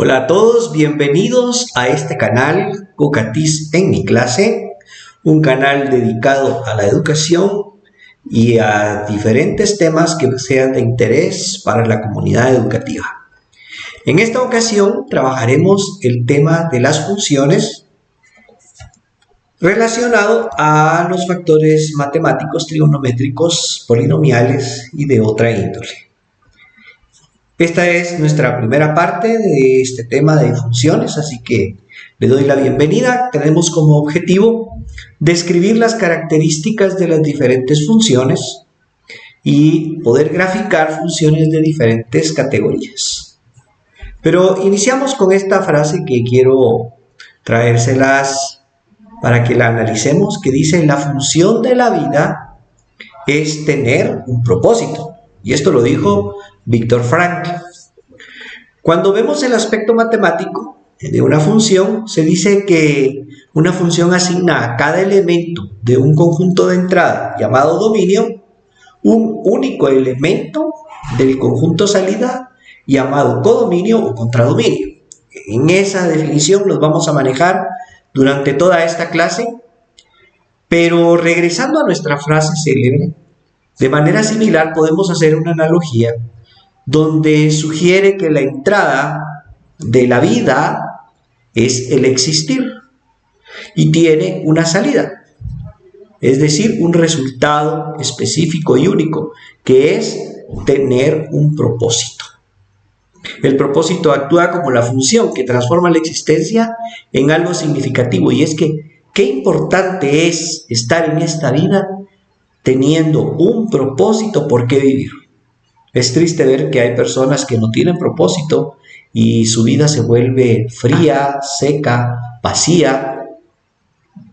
Hola a todos, bienvenidos a este canal Cucatis en mi clase, un canal dedicado a la educación y a diferentes temas que sean de interés para la comunidad educativa. En esta ocasión trabajaremos el tema de las funciones relacionado a los factores matemáticos, trigonométricos, polinomiales y de otra índole. Esta es nuestra primera parte de este tema de funciones, así que le doy la bienvenida. Tenemos como objetivo describir las características de las diferentes funciones y poder graficar funciones de diferentes categorías. Pero iniciamos con esta frase que quiero traérselas para que la analicemos, que dice: la función de la vida es tener un propósito. Y esto lo dijo Viktor Frankl. Cuando vemos el aspecto matemático de una función, se dice que una función asigna a cada elemento de un conjunto de entrada llamado dominio un único elemento del conjunto salida llamado codominio o contradominio. En esa definición nos vamos a manejar durante toda esta clase, pero regresando a nuestra frase célebre, de manera similar podemos hacer una analogía donde sugiere que la entrada de la vida es el existir y tiene una salida, es decir, un resultado específico y único, que es tener un propósito. El propósito actúa como la función que transforma la existencia en algo significativo, y es que qué importante es estar en esta vida teniendo un propósito por qué vivir. Es triste ver que hay personas que no tienen propósito y su vida se vuelve fría, seca, vacía,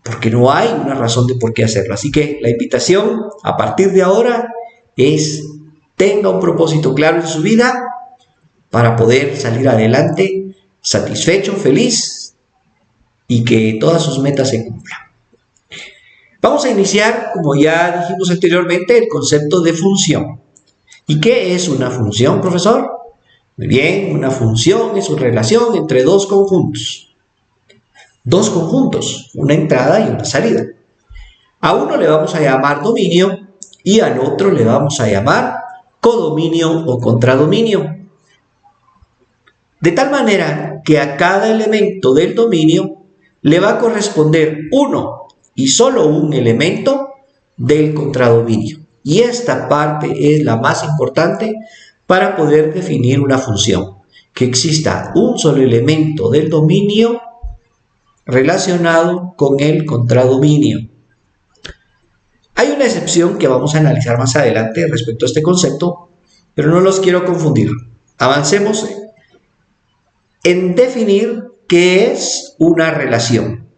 porque no hay una razón de por qué hacerlo. Así que la invitación a partir de ahora es: tenga un propósito claro en su vida para poder salir adelante satisfecho, feliz y que todas sus metas se cumplan. Vamos a iniciar, como ya dijimos anteriormente, el concepto de función. ¿Y qué es una función, profesor? Muy bien, una función es una relación entre dos conjuntos. Dos conjuntos, una entrada y una salida. A uno le vamos a llamar dominio y al otro le vamos a llamar codominio o contradominio. De tal manera que a cada elemento del dominio le va a corresponder uno y solo un elemento del contradominio. Y esta parte es la más importante para poder definir una función: que exista un solo elemento del dominio relacionado con el contradominio. Hay una excepción que vamos a analizar más adelante respecto a este concepto, pero no los quiero confundir. Avancemos en definir qué es una relación.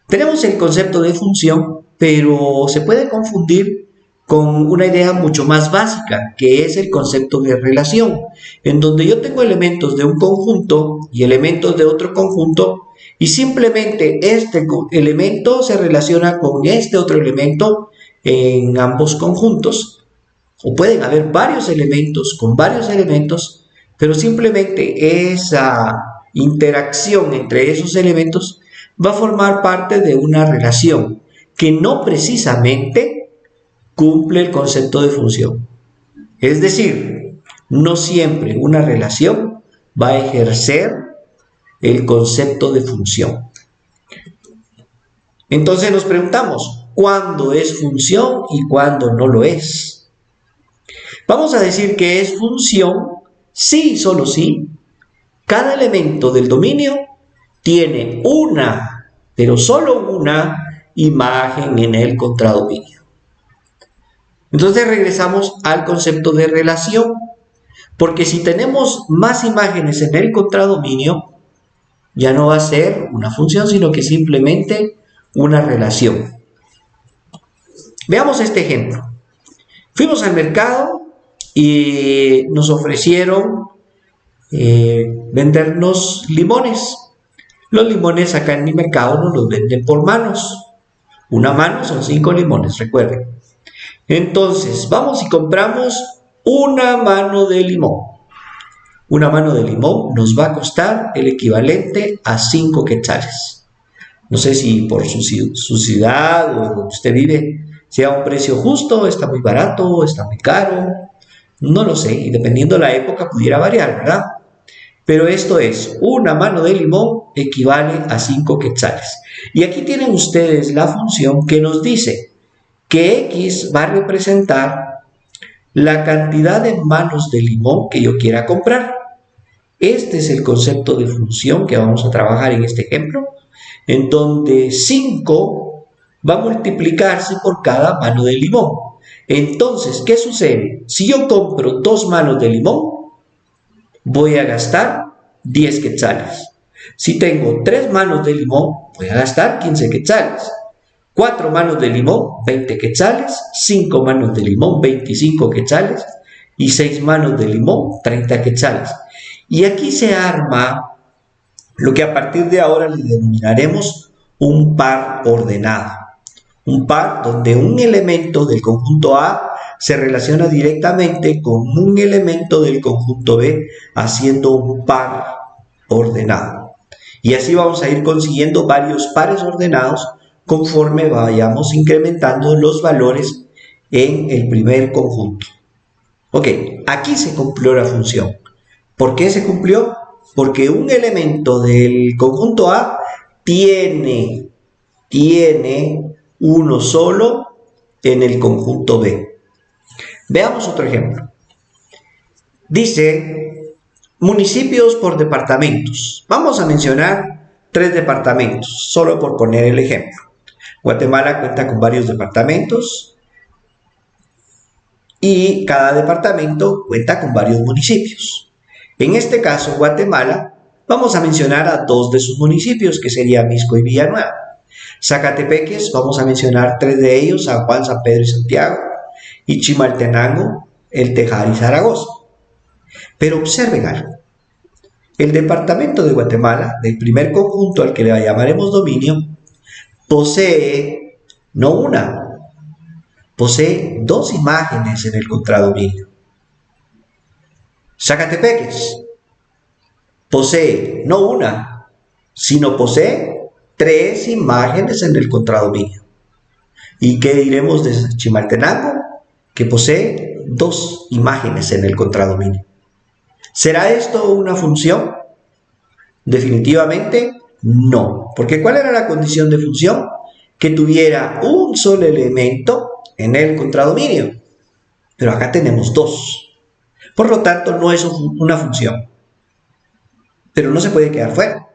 Tenemos el concepto de función, pero se puede confundir con una idea mucho más básica, que es el concepto de relación, en donde yo tengo elementos de un conjunto y elementos de otro conjunto, y simplemente este elemento se relaciona con este otro elemento en ambos conjuntos. O pueden haber varios elementos con varios elementos, pero simplemente esa interacción entre esos elementos va a formar parte de una relación que no precisamente cumple el concepto de función. Es decir, no siempre una relación va a ejercer el concepto de función. Entonces nos preguntamos, ¿cuándo es función y cuándo no lo es? Vamos a decir que es función si y solo si cada elemento del dominio tiene una, pero solo una, imagen en el contradominio. Entonces regresamos al concepto de relación, porque si tenemos más imágenes en el contradominio, ya no va a ser una función, sino que simplemente una relación. Veamos este ejemplo. Fuimos al mercado y nos ofrecieron vendernos limones. Los limones acá en mi mercado nos los venden por manos. Una mano son 5 limones, recuerden. Entonces, vamos y compramos una mano de limón. Una mano de limón nos va a costar el equivalente a 5 quetzales. No sé si por su ciudad o donde usted vive sea un precio justo, está muy barato, está muy caro, no lo sé, y dependiendo de la época pudiera variar, ¿verdad? Pero esto es, una mano de limón equivale a 5 quetzales. Y aquí tienen ustedes la función que nos dice que X va a representar la cantidad de manos de limón que yo quiera comprar. Este es el concepto de función que vamos a trabajar en este ejemplo, en donde 5 va a multiplicarse por cada mano de limón. Entonces, ¿qué sucede? Si yo compro 2 manos de limón, voy a gastar 10 quetzales. Si tengo 3 manos de limón, voy a gastar 15 quetzales. 4 manos de limón, 20 quetzales. 5 manos de limón, 25 quetzales. Y 6 manos de limón, 30 quetzales. Y aquí se arma lo que a partir de ahora le denominaremos un par ordenado. Un par donde un elemento del conjunto A se relaciona directamente con un elemento del conjunto B, haciendo un par ordenado. Y así vamos a ir consiguiendo varios pares ordenados conforme vayamos incrementando los valores en el primer conjunto. Ok, aquí se cumplió la función. ¿Por qué se cumplió? Porque un elemento del conjunto A tiene uno solo en el conjunto B. Veamos otro ejemplo. Dice, municipios por departamentos. Vamos a mencionar 3 departamentos, solo por poner el ejemplo. Guatemala cuenta con varios departamentos y cada departamento cuenta con varios municipios. En este caso, Guatemala, vamos a mencionar a 2 de sus municipios, que serían Mixco y Villanueva. Zacatepeques, vamos a mencionar 3 de ellos, San Juan, San Pedro y Santiago, y Chimaltenango, El Tejar y Zaragoza. Pero observen algo. El departamento de Guatemala, del primer conjunto al que le llamaremos dominio, posee no una, posee 2 imágenes en el contradominio. Zacatepeques posee no una, sino posee 3 imágenes en el contradominio. ¿Y qué diremos de Chimaltenango? Que posee 2 imágenes en el contradominio. ¿Será esto una función? Definitivamente no. Porque ¿cuál era la condición de función? Que tuviera un solo elemento en el contradominio. Pero acá tenemos 2. Por lo tanto, no es una función. Pero no se puede quedar fuera.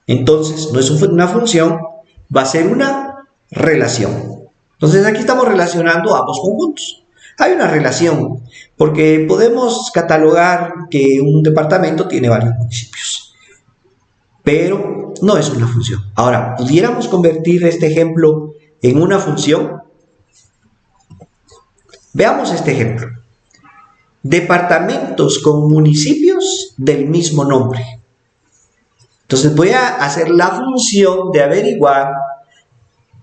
Entonces, no es una función, va a ser una relación. Entonces, aquí estamos relacionando ambos conjuntos. Hay una relación, porque podemos catalogar que un departamento tiene varios municipios, pero no es una función. Ahora, ¿pudiéramos convertir este ejemplo en una función? Veamos este ejemplo. Departamentos con municipios del mismo nombre. Entonces voy a hacer la función de averiguar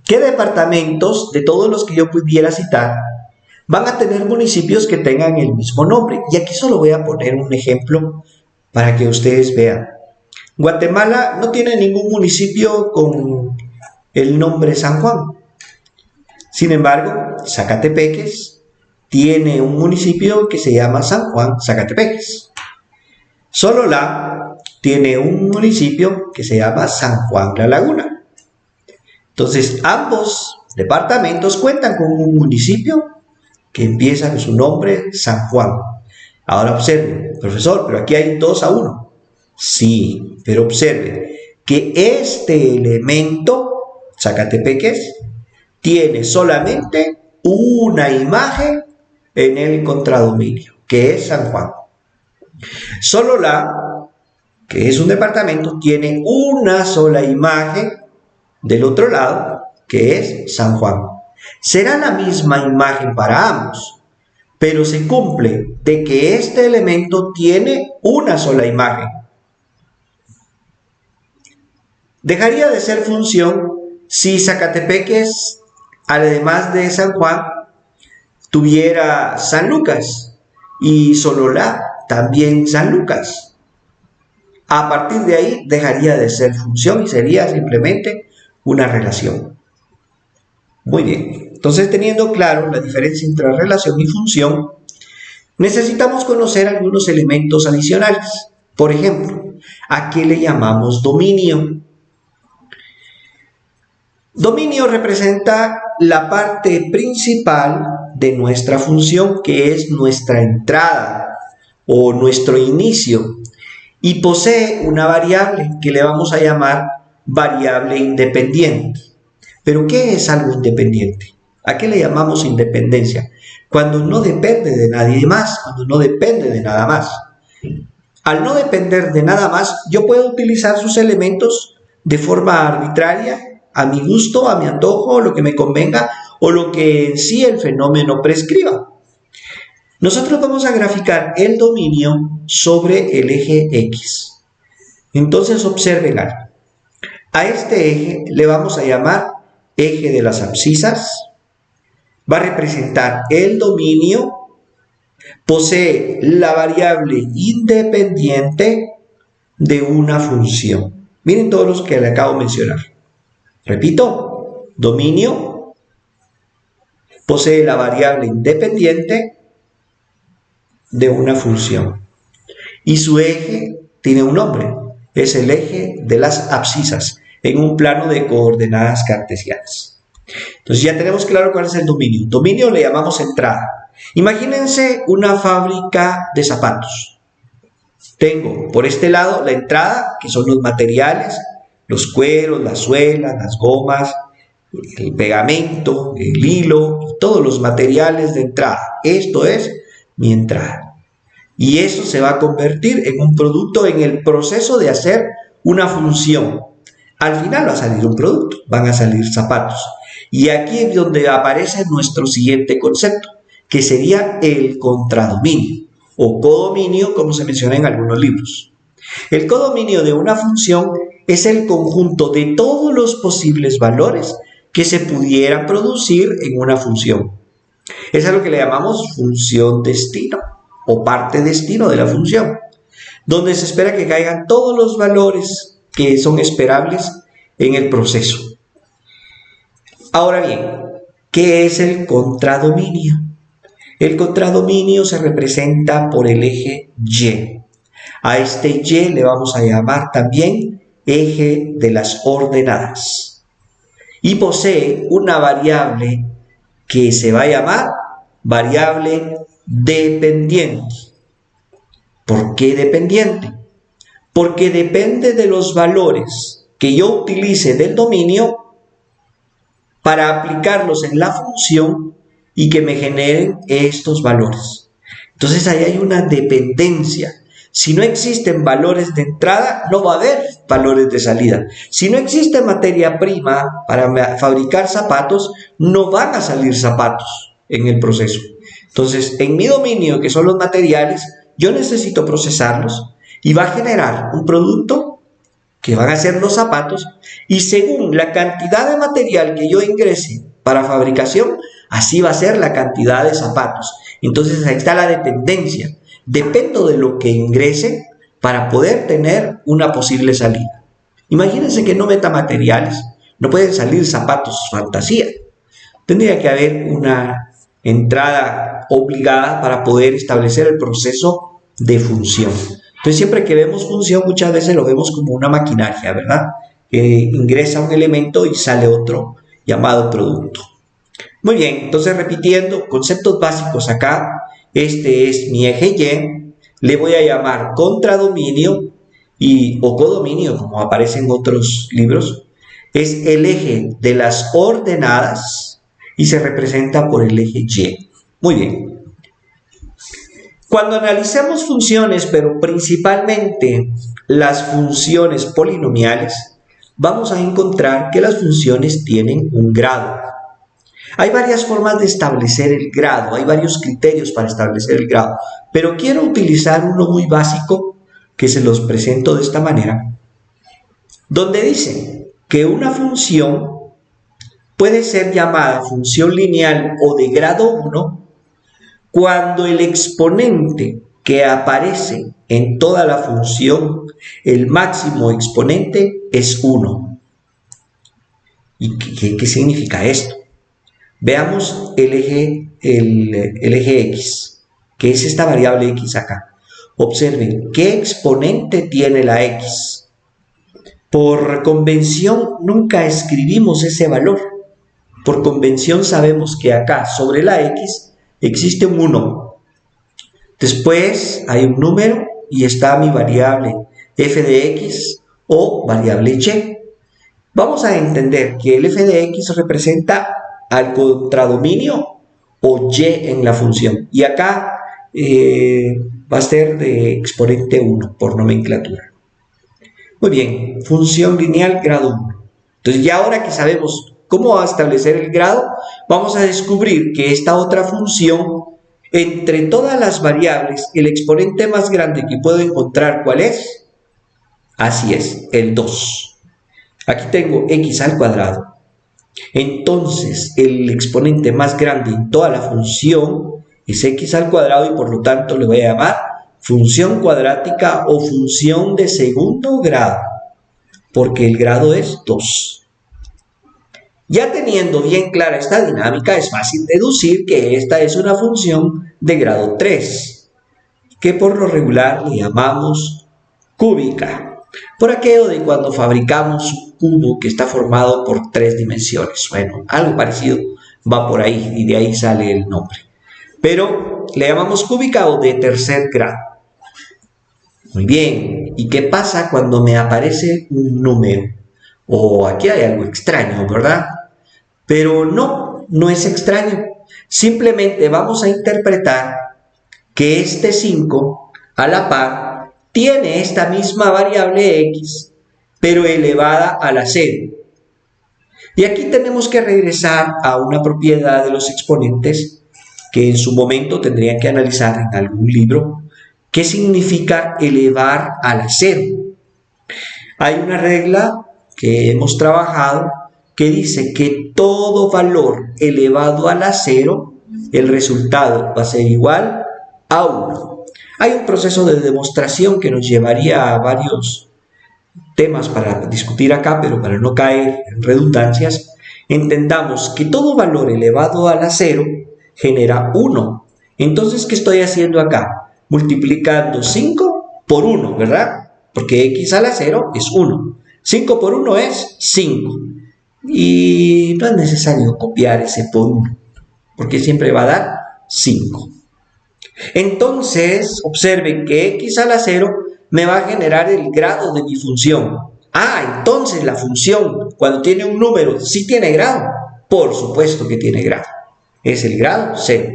qué departamentos de todos los que yo pudiera citar van a tener municipios que tengan el mismo nombre. Y aquí solo voy a poner un ejemplo para que ustedes vean. Guatemala no tiene ningún municipio con el nombre San Juan. Sin embargo, Zacatepeques tiene un municipio que se llama San Juan Zacatepeques. Sololá tiene un municipio que se llama San Juan La Laguna. Entonces, ambos departamentos cuentan con un municipio que empieza con su nombre San Juan. Ahora observen, profesor, pero aquí hay 2-1. Sí, pero observen que este elemento, Zacatepeques, tiene solamente una imagen en el contradominio, que es San Juan. Sololá, que es un departamento, tiene una sola imagen del otro lado, que es San Juan. Será la misma imagen para ambos, pero se cumple de que este elemento tiene una sola imagen. Dejaría de ser función si Zacatepeques, además de San Juan, tuviera San Lucas y Sololá también San Lucas. A partir de ahí dejaría de ser función y sería simplemente una relación. Muy bien, entonces teniendo claro la diferencia entre relación y función, necesitamos conocer algunos elementos adicionales. Por ejemplo, ¿a qué le llamamos dominio? Dominio representa la parte principal de nuestra función, que es nuestra entrada o nuestro inicio, y posee una variable que le vamos a llamar variable independiente. ¿Pero qué es algo independiente? ¿A qué le llamamos independencia? Cuando no depende de nadie más, cuando no depende de nada más. Al no depender de nada más, yo puedo utilizar sus elementos de forma arbitraria, a mi gusto, a mi antojo, lo que me convenga o lo que en sí el fenómeno prescriba. Nosotros vamos a graficar el dominio sobre el eje X. Entonces observen algo. A este eje le vamos a llamar eje de las abscisas. Va a representar el dominio. Posee la variable independiente de una función. Miren todos los que le acabo de mencionar. Repito, dominio posee la variable independiente de una función. Y su eje tiene un nombre, es el eje de las abscisas en un plano de coordenadas cartesianas. Entonces ya tenemos claro cuál es el dominio. Dominio le llamamos entrada. Imagínense una fábrica de zapatos. Tengo por este lado la entrada, que son los materiales, los cueros, las suelas, las gomas, el pegamento, el hilo, todos los materiales de entrada. Esto es mi entrada. Y eso se va a convertir en un producto en el proceso de hacer una función. Al final va a salir un producto, van a salir zapatos. Y aquí es donde aparece nuestro siguiente concepto, que sería el contradominio o codominio, como se menciona en algunos libros. El codominio de una función es el conjunto de todos los posibles valores que se pudieran producir en una función. Es a lo que le llamamos función destino o parte destino de la función, donde se espera que caigan todos los valores que son esperables en el proceso. Ahora bien, ¿qué es el contradominio? El contradominio se representa por el eje Y. A este Y le vamos a llamar también eje de las ordenadas. Y posee una variable que se va a llamar variable dependiente. ¿Por qué dependiente? Porque depende de los valores que yo utilice del dominio para aplicarlos en la función y que me generen estos valores. Entonces ahí hay una dependencia. Si no existen valores de entrada, no va a haber valores de salida. Si no existe materia prima para fabricar zapatos, no van a salir zapatos en el proceso. Entonces, en mi dominio, que son los materiales, yo necesito procesarlos y va a generar un producto que van a ser los zapatos, y según la cantidad de material que yo ingrese para fabricación, así va a ser la cantidad de zapatos. Entonces ahí está la dependencia. Dependo de lo que ingrese para poder tener una posible salida. Imagínense que no meta materiales, no pueden salir zapatos fantasía. Tendría que haber una entrada obligada para poder establecer el proceso de función. Entonces siempre que vemos función, muchas veces lo vemos como una maquinaria, ¿verdad? Que ingresa un elemento y sale otro llamado producto. Muy bien, entonces repitiendo, conceptos básicos acá. Este es mi eje Y, le voy a llamar contradominio o codominio, como aparece en otros libros. Es el eje de las ordenadas y se representa por el eje Y. Muy bien. Cuando analicemos funciones, pero principalmente las funciones polinomiales, vamos a encontrar que las funciones tienen un grado. Hay varias formas de establecer el grado, hay varios criterios para establecer el grado, pero quiero utilizar uno muy básico que se los presento de esta manera, donde dice que una función puede ser llamada función lineal o de grado 1 cuando el exponente que aparece en toda la función, el máximo exponente es 1. ¿Y qué significa esto? Veamos el eje X, que es esta variable X acá. Observen, ¿qué exponente tiene la X? Por convención nunca escribimos ese valor. Por convención sabemos que acá sobre la X existe un 1. Después hay un número y está mi variable f de x o variable y. Vamos a entender que el f de x representa al contradominio o y en la función. Y acá va a ser de exponente 1 por nomenclatura. Muy bien, función lineal grado 1. Entonces ya ahora que sabemos cómo establecer el grado, vamos a descubrir que esta otra función, entre todas las variables, el exponente más grande que puedo encontrar, ¿cuál es? Así es, el 2. Aquí tengo x al cuadrado. Entonces, el exponente más grande en toda la función es x al cuadrado y por lo tanto le voy a llamar función cuadrática o función de segundo grado, porque el grado es 2. Ya teniendo bien clara esta dinámica, es fácil deducir que esta es una función de grado 3, que por lo regular le llamamos cúbica, por aquello de cuando fabricamos un cubo que está formado por 3 dimensiones. Bueno, algo parecido va por ahí y de ahí sale el nombre. Pero le llamamos cúbica o de tercer grado. Muy bien, ¿y qué pasa cuando me aparece un número? Aquí hay algo extraño, ¿verdad? Pero no es extraño. Simplemente vamos a interpretar que este 5 a la par tiene esta misma variable x, pero elevada a la 0. Y aquí tenemos que regresar a una propiedad de los exponentes que en su momento tendrían que analizar en algún libro. ¿Qué significa elevar a la 0? Hay una regla que hemos trabajado que dice que todo valor elevado a la 0, el resultado va a ser igual a 1. Hay un proceso de demostración que nos llevaría a varios temas para discutir acá, pero para no caer en redundancias, entendamos que todo valor elevado a la 0 genera 1. Entonces, ¿qué estoy haciendo acá? Multiplicando 5 por 1, ¿verdad? Porque x a la 0 es 1. 5 por 1 es 5. Y no es necesario copiar ese por 1, porque siempre va a dar 5. Entonces, observen que x a la 0 me va a generar el grado de mi función. Entonces la función, cuando tiene un número, ¿sí tiene grado? Por supuesto que tiene grado. Es el grado 0.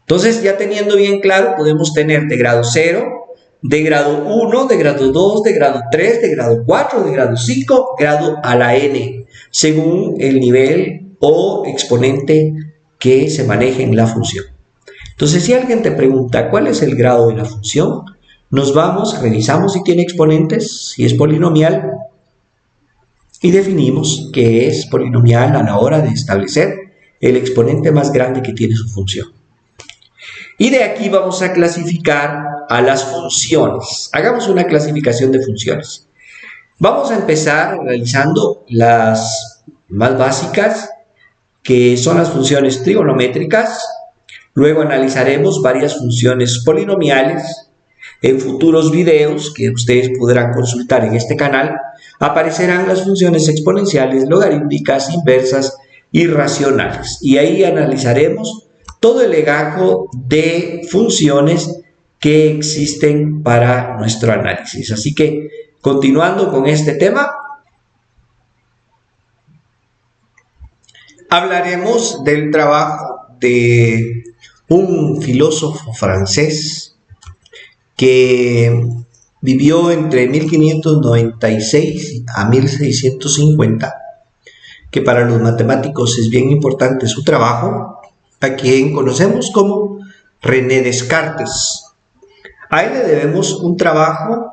Entonces, ya teniendo bien claro, podemos tener de grado 0, de grado 1, de grado 2, de grado 3, de grado 4, de grado 5, grado a la n, según el nivel o exponente que se maneje en la función. Entonces, si alguien te pregunta cuál es el grado de la función, nos vamos, revisamos si tiene exponentes, si es polinomial, y definimos que es polinomial a la hora de establecer el exponente más grande que tiene su función. Y de aquí vamos a clasificar a las funciones. Hagamos una clasificación de funciones. Vamos a empezar realizando las más básicas, que son las funciones trigonométricas. Luego analizaremos varias funciones polinomiales. En futuros videos que ustedes podrán consultar en este canal, aparecerán las funciones exponenciales, logarítmicas, inversas y racionales. Y ahí analizaremos todo el legajo de funciones que existen para nuestro análisis. Así que, continuando con este tema, hablaremos del trabajo de un filósofo francés que vivió entre 1596 a 1650, que para los matemáticos es bien importante su trabajo, a quien conocemos como René Descartes. A él le debemos un trabajo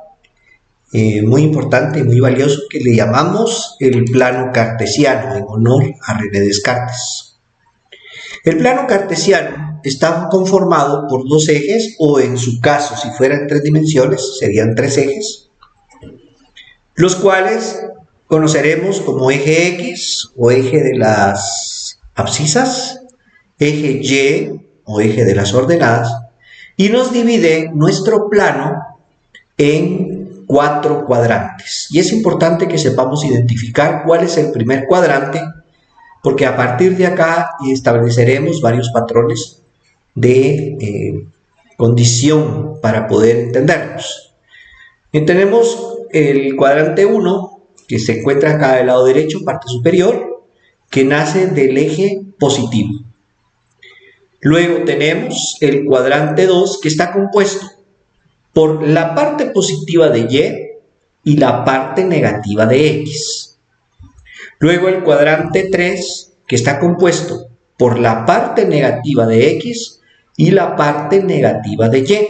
muy importante, muy valioso, que le llamamos el plano cartesiano, en honor a René Descartes. El plano cartesiano está conformado por dos ejes, o en su caso, si fuera en 3 dimensiones, serían 3 ejes, los cuales conoceremos como eje X o eje de las abscisas, eje Y o eje de las ordenadas, y nos divide nuestro plano en 4 cuadrantes. Y es importante que sepamos identificar cuál es el primer cuadrante, porque a partir de acá estableceremos varios patrones de condición para poder entendernos. Tenemos el cuadrante 1, que se encuentra acá del lado derecho, parte superior, que nace del eje positivo. Luego tenemos el cuadrante 2, que está compuesto por la parte positiva de Y y la parte negativa de X. Luego el cuadrante 3, que está compuesto por la parte negativa de X y la parte negativa de Y.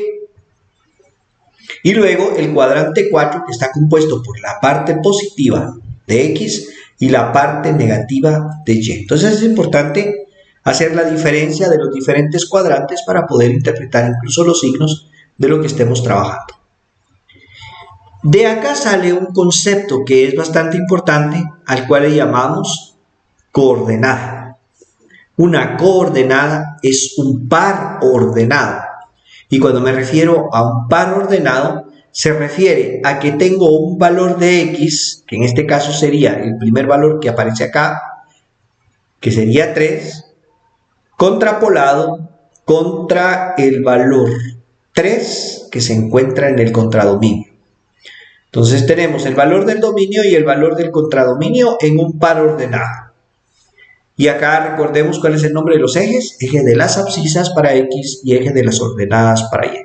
Y luego el cuadrante 4, que está compuesto por la parte positiva de X y la parte negativa de Y. Entonces es importante hacer la diferencia de los diferentes cuadrantes para poder interpretar incluso los signos de lo que estemos trabajando. De acá sale un concepto que es bastante importante, al cual le llamamos coordenada. Una coordenada es un par ordenado. Y cuando me refiero a un par ordenado, se refiere a que tengo un valor de X, que en este caso sería el primer valor que aparece acá, que sería 3, contrapolado contra el valor 3 que se encuentra en el contradominio. Entonces tenemos el valor del dominio y el valor del contradominio en un par ordenado. Y acá recordemos cuál es el nombre de los ejes: eje de las abscisas para X y eje de las ordenadas para Y.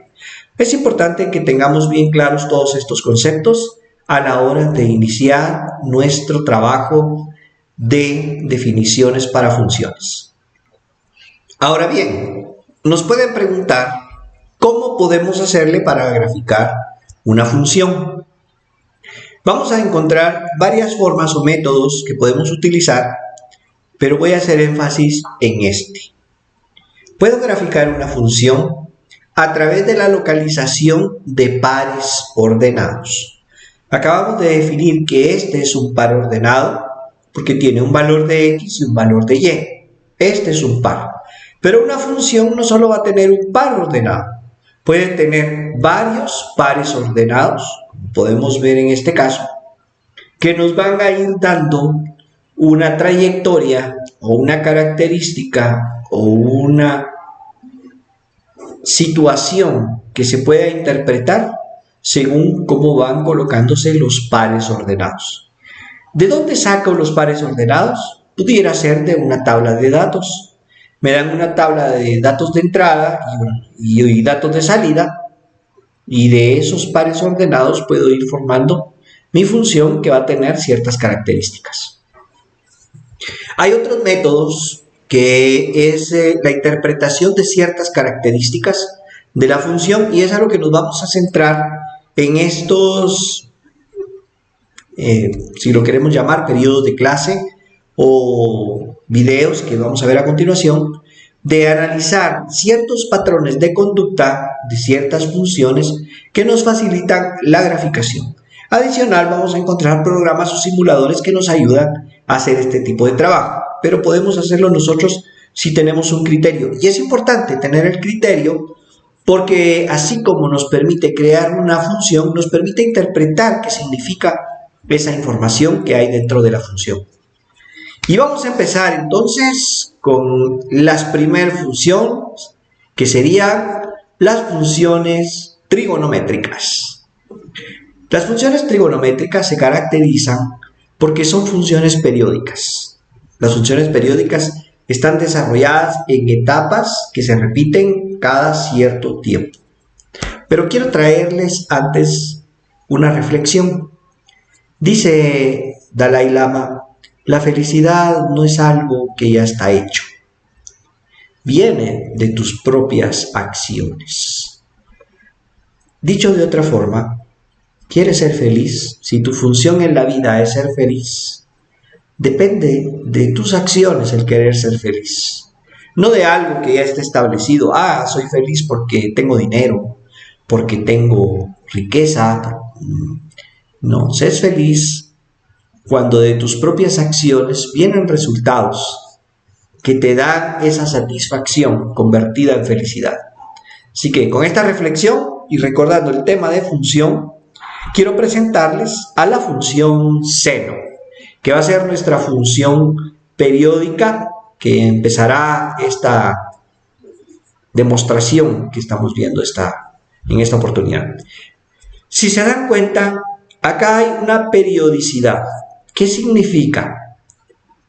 Es importante que tengamos bien claros todos estos conceptos a la hora de iniciar nuestro trabajo de definiciones para funciones. Ahora bien, nos pueden preguntar cómo podemos hacerle para graficar una función. Vamos a encontrar varias formas o métodos que podemos utilizar, pero voy a hacer énfasis en este. Puedo graficar una función a través de la localización de pares ordenados. Acabamos de definir que este es un par ordenado porque tiene un valor de X y un valor de Y. Este es un par. Pero una función no solo va a tener un par ordenado, puede tener varios pares ordenados, como podemos ver en este caso, que nos van a ir dando una trayectoria o una característica o una situación que se pueda interpretar según cómo van colocándose los pares ordenados. ¿De dónde saco los pares ordenados? Pudiera ser de una tabla de datos. Me dan una tabla de datos de entrada y datos de salida, y de esos pares ordenados puedo ir formando mi función que va a tener ciertas características. Hay otros métodos que es la interpretación de ciertas características de la función, y es a lo que nos vamos a centrar en estos, si lo queremos llamar, periodos de clase o videos que vamos a ver a continuación, de analizar ciertos patrones de conducta de ciertas funciones que nos facilitan la graficación. Adicional, vamos a encontrar programas o simuladores que nos ayudan a hacer este tipo de trabajo, pero podemos hacerlo nosotros si tenemos un criterio. Y es importante tener el criterio porque así como nos permite crear una función, nos permite interpretar qué significa esa información que hay dentro de la función. Y vamos a empezar entonces con las primeras funciones, que serían las funciones trigonométricas. Las funciones trigonométricas se caracterizan porque son funciones periódicas. Las funciones periódicas están desarrolladas en etapas que se repiten cada cierto tiempo. Pero quiero traerles antes una reflexión. Dice Dalai Lama: la felicidad no es algo que ya está hecho. Viene de tus propias acciones. Dicho de otra forma, ¿quieres ser feliz? Si tu función en la vida es ser feliz, depende de tus acciones el querer ser feliz. no de algo que ya esté establecido. Ah, soy feliz porque tengo dinero, porque tengo riqueza. No, sé feliz cuando de tus propias acciones vienen resultados que te dan esa satisfacción convertida en felicidad. Así que con esta reflexión y recordando el tema de función, quiero presentarles a la función seno, que va a ser nuestra función periódica que empezará esta demostración que estamos viendo en esta oportunidad. Si se dan cuenta, acá hay una periodicidad. ¿Qué significa?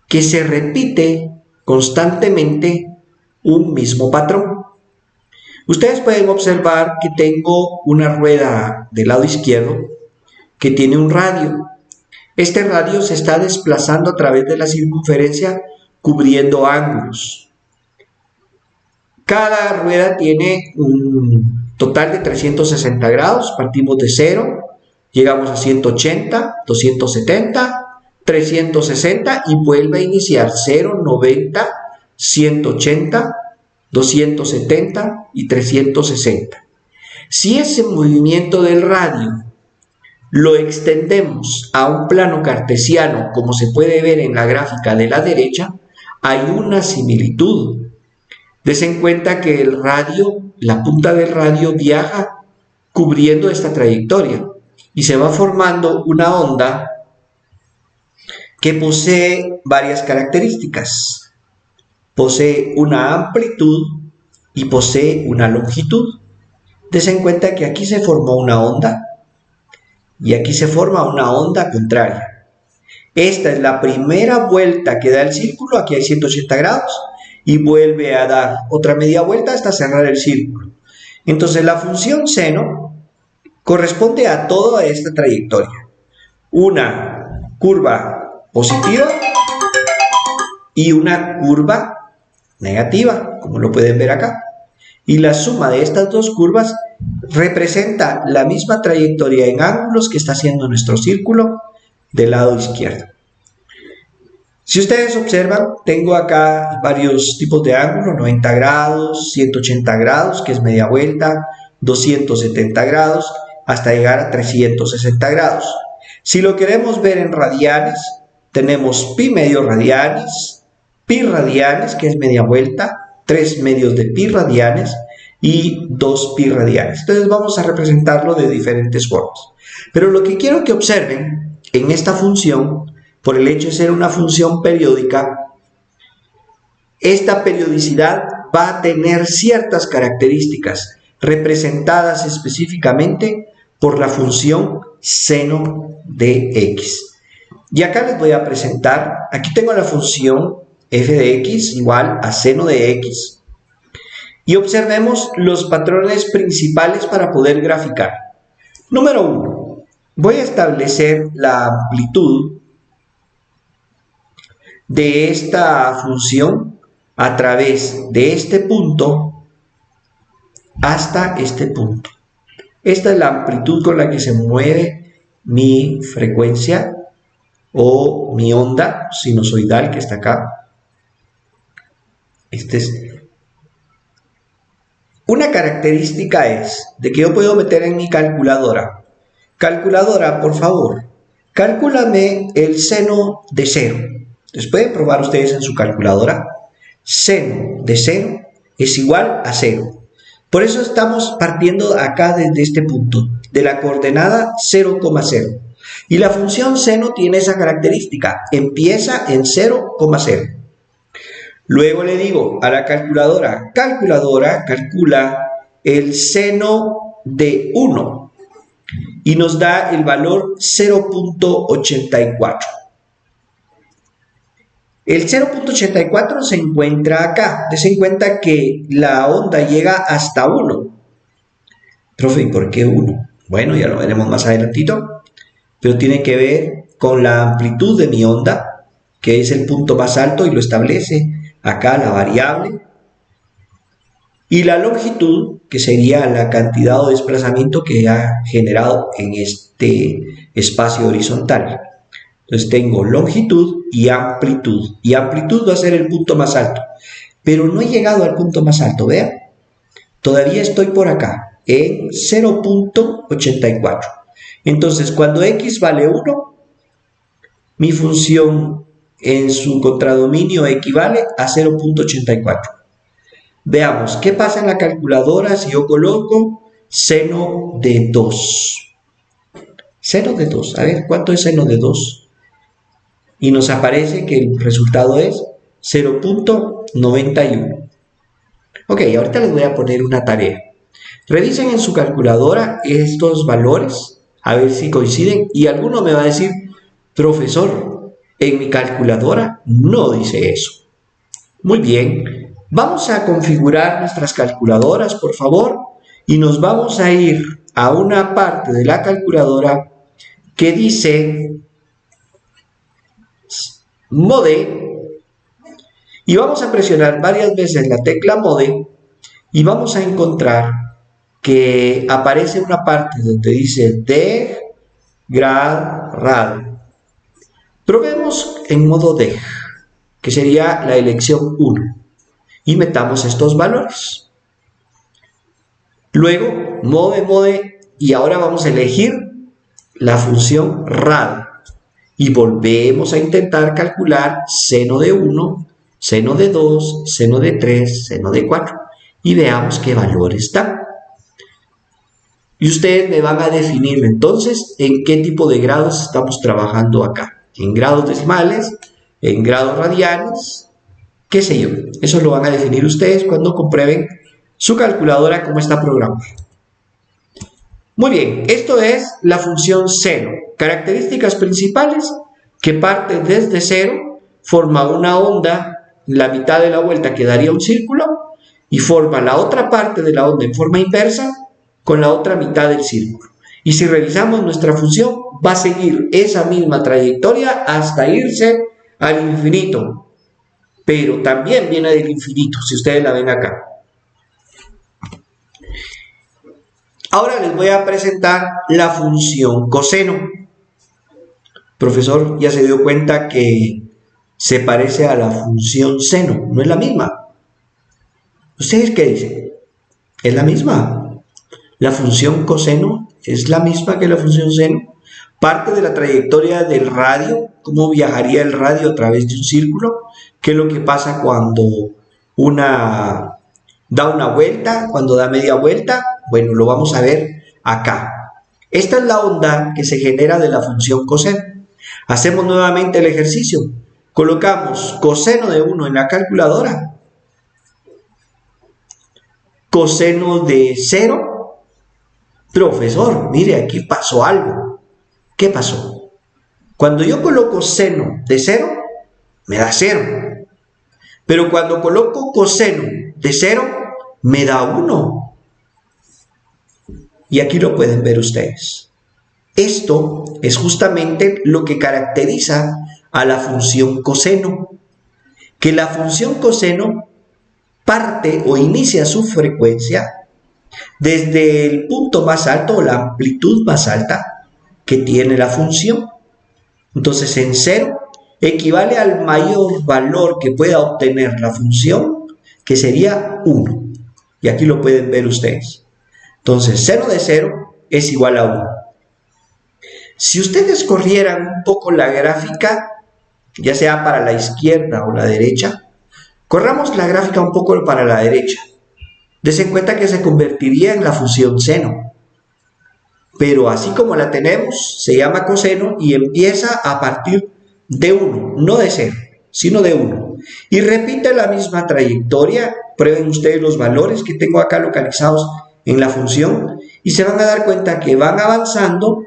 Que se repite constantemente un mismo patrón. Ustedes pueden observar que tengo una rueda del lado izquierdo que tiene un radio. Este radio se está desplazando a través de la circunferencia cubriendo ángulos. Cada rueda tiene un total de 360 grados, partimos de 0, llegamos a 180, 270, 360 y vuelve a iniciar 0, 90, 180, 270 y 360. Si ese movimiento del radio lo extendemos a un plano cartesiano, como se puede ver en la gráfica de la derecha, hay una similitud. Desen en cuenta que el radio, la punta del radio viaja cubriendo esta trayectoria y se va formando una onda que posee varias características. Posee una amplitud y posee una longitud. Desen en cuenta que aquí se formó una onda y aquí se forma una onda contraria. Esta es la primera vuelta que da el círculo, aquí hay 180 grados, y vuelve a dar otra media vuelta hasta cerrar el círculo. Entonces la función seno corresponde a toda esta trayectoria. Una curva positiva y una curva negativa, como lo pueden ver acá. Y la suma de estas dos curvas representa la misma trayectoria en ángulos que está haciendo nuestro círculo del lado izquierdo. Si ustedes observan, tengo acá varios tipos de ángulos, 90 grados, 180 grados, que es media vuelta, 270 grados, hasta llegar a 360 grados. Si lo queremos ver en radianes, tenemos pi medios radianes, pi radianes, que es media vuelta, 3 medios de pi radianes y 2 pi radianes. Entonces vamos a representarlo de diferentes formas. Pero lo que quiero que observen en esta función, por el hecho de ser una función periódica, esta periodicidad va a tener ciertas características representadas específicamente por la función seno de x. Y acá les voy a presentar, aquí tengo la función f de x igual a seno de x. Y observemos los patrones principales para poder graficar. Número 1. Voy a establecer la amplitud de esta función a través de este punto hasta este punto. Esta es la amplitud con la que se mueve mi frecuencia o mi onda sinusoidal que está acá. Una característica es de que yo puedo meter en mi calculadora. Calculadora, por favor, cálculame el seno de 0. Entonces pueden probar ustedes en su calculadora. Seno de 0 es igual a 0. Por eso estamos partiendo acá desde este punto, de la coordenada 0,0. Y la función seno tiene esa característica, empieza en 0,0. Luego le digo a la calculadora, calcula el seno de 1 y nos da el valor 0.84. El 0.84 se encuentra acá. Desen en cuenta que la onda llega hasta 1. Profe, ¿y por qué 1? Bueno, ya lo veremos más adelantito. Pero tiene que ver con la amplitud de mi onda, que es el punto más alto y lo establece acá la variable. Y la longitud, que sería la cantidad o desplazamiento que ha generado en este espacio horizontal. Entonces tengo longitud y amplitud va a ser el punto más alto. pero no he llegado al punto más alto, vean. Todavía estoy por acá, en 0.84. Entonces, cuando x vale 1, mi función en su contradominio equivale a 0.84. Veamos, ¿qué pasa en la calculadora si yo coloco seno de 2? Seno de 2, a ver, ¿cuánto es seno de 2? Y nos aparece que el resultado es 0.91. Ok, ahorita les voy a poner una tarea. Revisen en su calculadora estos valores, a ver si coinciden. Y alguno me va a decir, profesor, en mi calculadora no dice eso. Muy bien, vamos a configurar nuestras calculadoras, por favor, y nos vamos a ir a una parte de la calculadora que dice Mode, y vamos a presionar varias veces la tecla Mode y vamos a encontrar que aparece una parte donde dice degradar. Probemos en modo deg, que sería la elección 1, y metamos estos valores. Luego mode, y ahora vamos a elegir la función rad y volvemos a intentar calcular seno de 1, seno de 2, seno de 3, seno de 4 y veamos qué valores dan. Y ustedes me van a definir entonces en qué tipo de grados estamos trabajando acá. En grados decimales, en grados radianes, qué sé yo. Eso lo van a definir ustedes cuando comprueben su calculadora cómo está programada. Muy bien, esto es la función seno. Características principales, que parte desde 0, forma una onda, la mitad de la vuelta quedaría un círculo, y forma la otra parte de la onda en forma inversa con la otra mitad del círculo. Y si revisamos nuestra función, va a seguir esa misma trayectoria hasta irse al infinito. Pero también viene del infinito, si ustedes la ven acá. Ahora les voy a presentar la función coseno. Profesor, ya se dio cuenta que se parece a la función seno, no es la misma. ¿Ustedes qué dicen? ¿Es la misma? La función coseno es la misma que la función seno. Parte de la trayectoria del radio, cómo viajaría el radio a través de un círculo, qué es lo que pasa cuando una da una vuelta, cuando da media vuelta. Bueno, lo vamos a ver acá. Esta es la onda que se genera de la función coseno. Hacemos nuevamente el ejercicio. Colocamos coseno de 1 en la calculadora. Coseno de 0. Profesor, mire, aquí pasó algo. ¿Qué pasó? Cuando yo coloco seno de 0, me da 0. Pero cuando coloco coseno de 0, me da 1. Y aquí lo pueden ver ustedes. Esto es justamente lo que caracteriza a la función coseno. Que la función coseno parte o inicia su frecuencia desde el punto más alto o la amplitud más alta que tiene la función. Entonces en 0 equivale al mayor valor que pueda obtener la función, que sería 1. Y aquí lo pueden ver ustedes. Entonces seno de 0 es igual a 1. Si ustedes corrieran un poco la gráfica, ya sea para la izquierda o la derecha, corramos la gráfica un poco para la derecha. Desen cuenta que se convertiría en la función seno. Pero así como la tenemos, se llama coseno y empieza a partir de 1, no de 0, sino de 1. Y repite la misma trayectoria. Prueben ustedes los valores que tengo acá localizados en la función y se van a dar cuenta que van avanzando.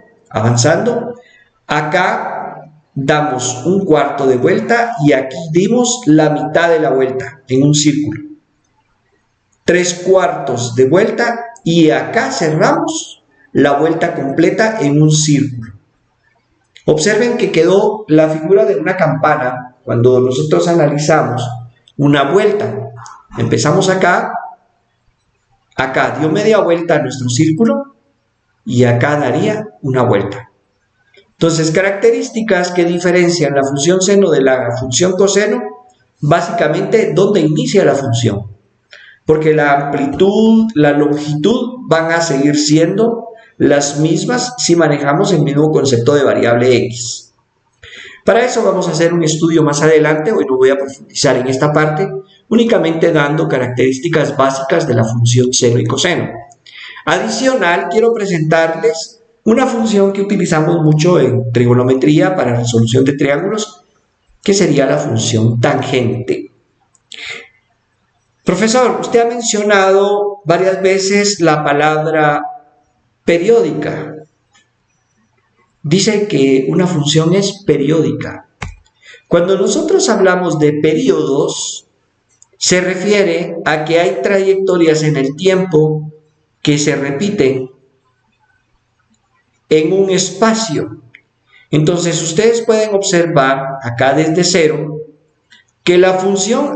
Acá damos un cuarto de vuelta y aquí dimos la mitad de la vuelta en un círculo. 3/4 de vuelta y acá cerramos la vuelta completa en un círculo. Observen que quedó la figura de una campana cuando nosotros analizamos una vuelta. Empezamos acá dio media vuelta a nuestro círculo y acá daría una vuelta. Entonces, características que diferencian la función seno de la función coseno. básicamente dónde inicia la función, porque la amplitud, la longitud van a seguir siendo las mismas si manejamos el mismo concepto de variable x. Para eso vamos a hacer un estudio más adelante. Hoy no voy a profundizar en esta parte, únicamente dando características básicas de la función seno y coseno. Adicional, quiero presentarles una función que utilizamos mucho en trigonometría para resolución de triángulos, que sería la función tangente. Profesor, usted ha mencionado varias veces la palabra periódica. Dice que una función es periódica. Cuando nosotros hablamos de periodos, se refiere a que hay trayectorias en el tiempo que se repiten en un espacio. Entonces, ustedes pueden observar acá desde cero que la función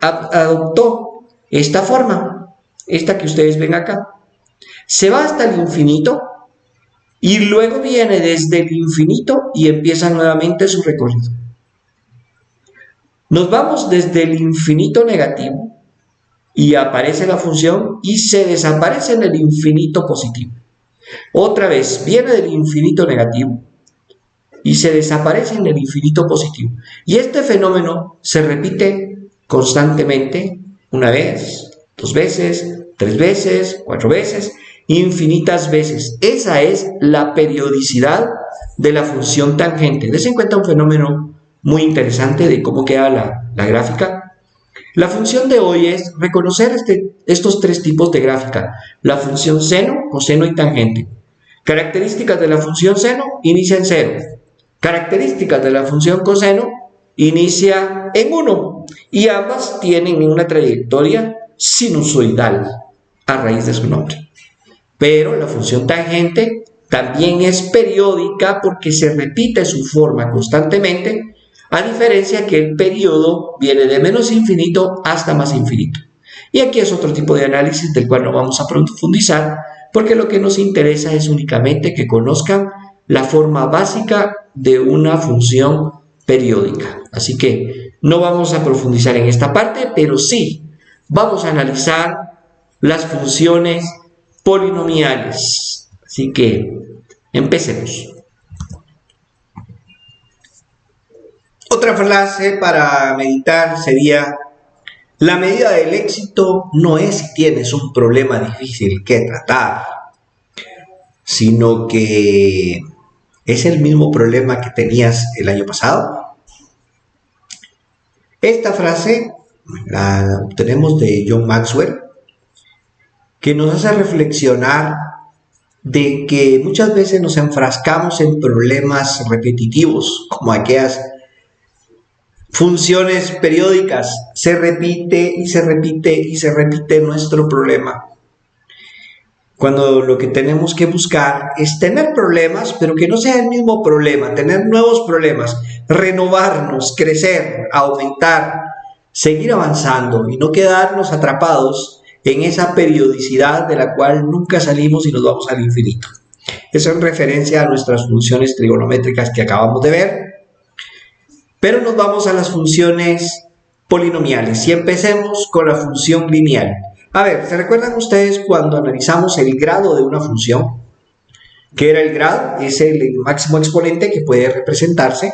adoptó esta forma, esta que ustedes ven acá. Se va hasta el infinito y luego viene desde el infinito y empieza nuevamente su recorrido. Nos vamos desde el infinito negativo y aparece la función y se desaparece en el infinito positivo. Otra vez, viene del infinito negativo y se desaparece en el infinito positivo. Y este fenómeno se repite constantemente, una vez, dos veces, tres veces, cuatro veces, infinitas veces. Esa es la periodicidad de la función tangente. Des en cuenta un fenómeno muy interesante de cómo queda la gráfica. La función de hoy es reconocer estos tres tipos de gráfica: la función seno, coseno y tangente. Características de la función seno: inicia en 0. Características de la función coseno: inicia en 1. Y ambas tienen una trayectoria sinusoidal a raíz de su nombre. Pero la función tangente también es periódica porque se repite su forma constantemente, a diferencia que el periodo viene de menos infinito hasta más infinito. Y aquí es otro tipo de análisis del cual no vamos a profundizar, porque lo que nos interesa es únicamente que conozcan la forma básica de una función periódica. Así que no vamos a profundizar en esta parte, pero sí vamos a analizar las funciones polinomiales. Así que empecemos. Otra frase para meditar sería: la medida del éxito no es si tienes un problema difícil que tratar, sino que es el mismo problema que tenías el año pasado. Esta frase la obtenemos de John Maxwell, que nos hace reflexionar de que muchas veces nos enfrascamos en problemas repetitivos, como aquellas funciones periódicas. Se repite y se repite y se repite nuestro problema, cuando lo que tenemos que buscar es tener problemas, pero que no sea el mismo problema, tener nuevos problemas, renovarnos, crecer, aumentar, seguir avanzando y no quedarnos atrapados en esa periodicidad de la cual nunca salimos y nos vamos al infinito. Eso en referencia a nuestras funciones trigonométricas que acabamos de ver. Pero nos vamos a las funciones polinomiales y empecemos con la función lineal. A ver, ¿se recuerdan ustedes cuando analizamos el grado de una función? ¿Qué era el grado? Es el máximo exponente que puede representarse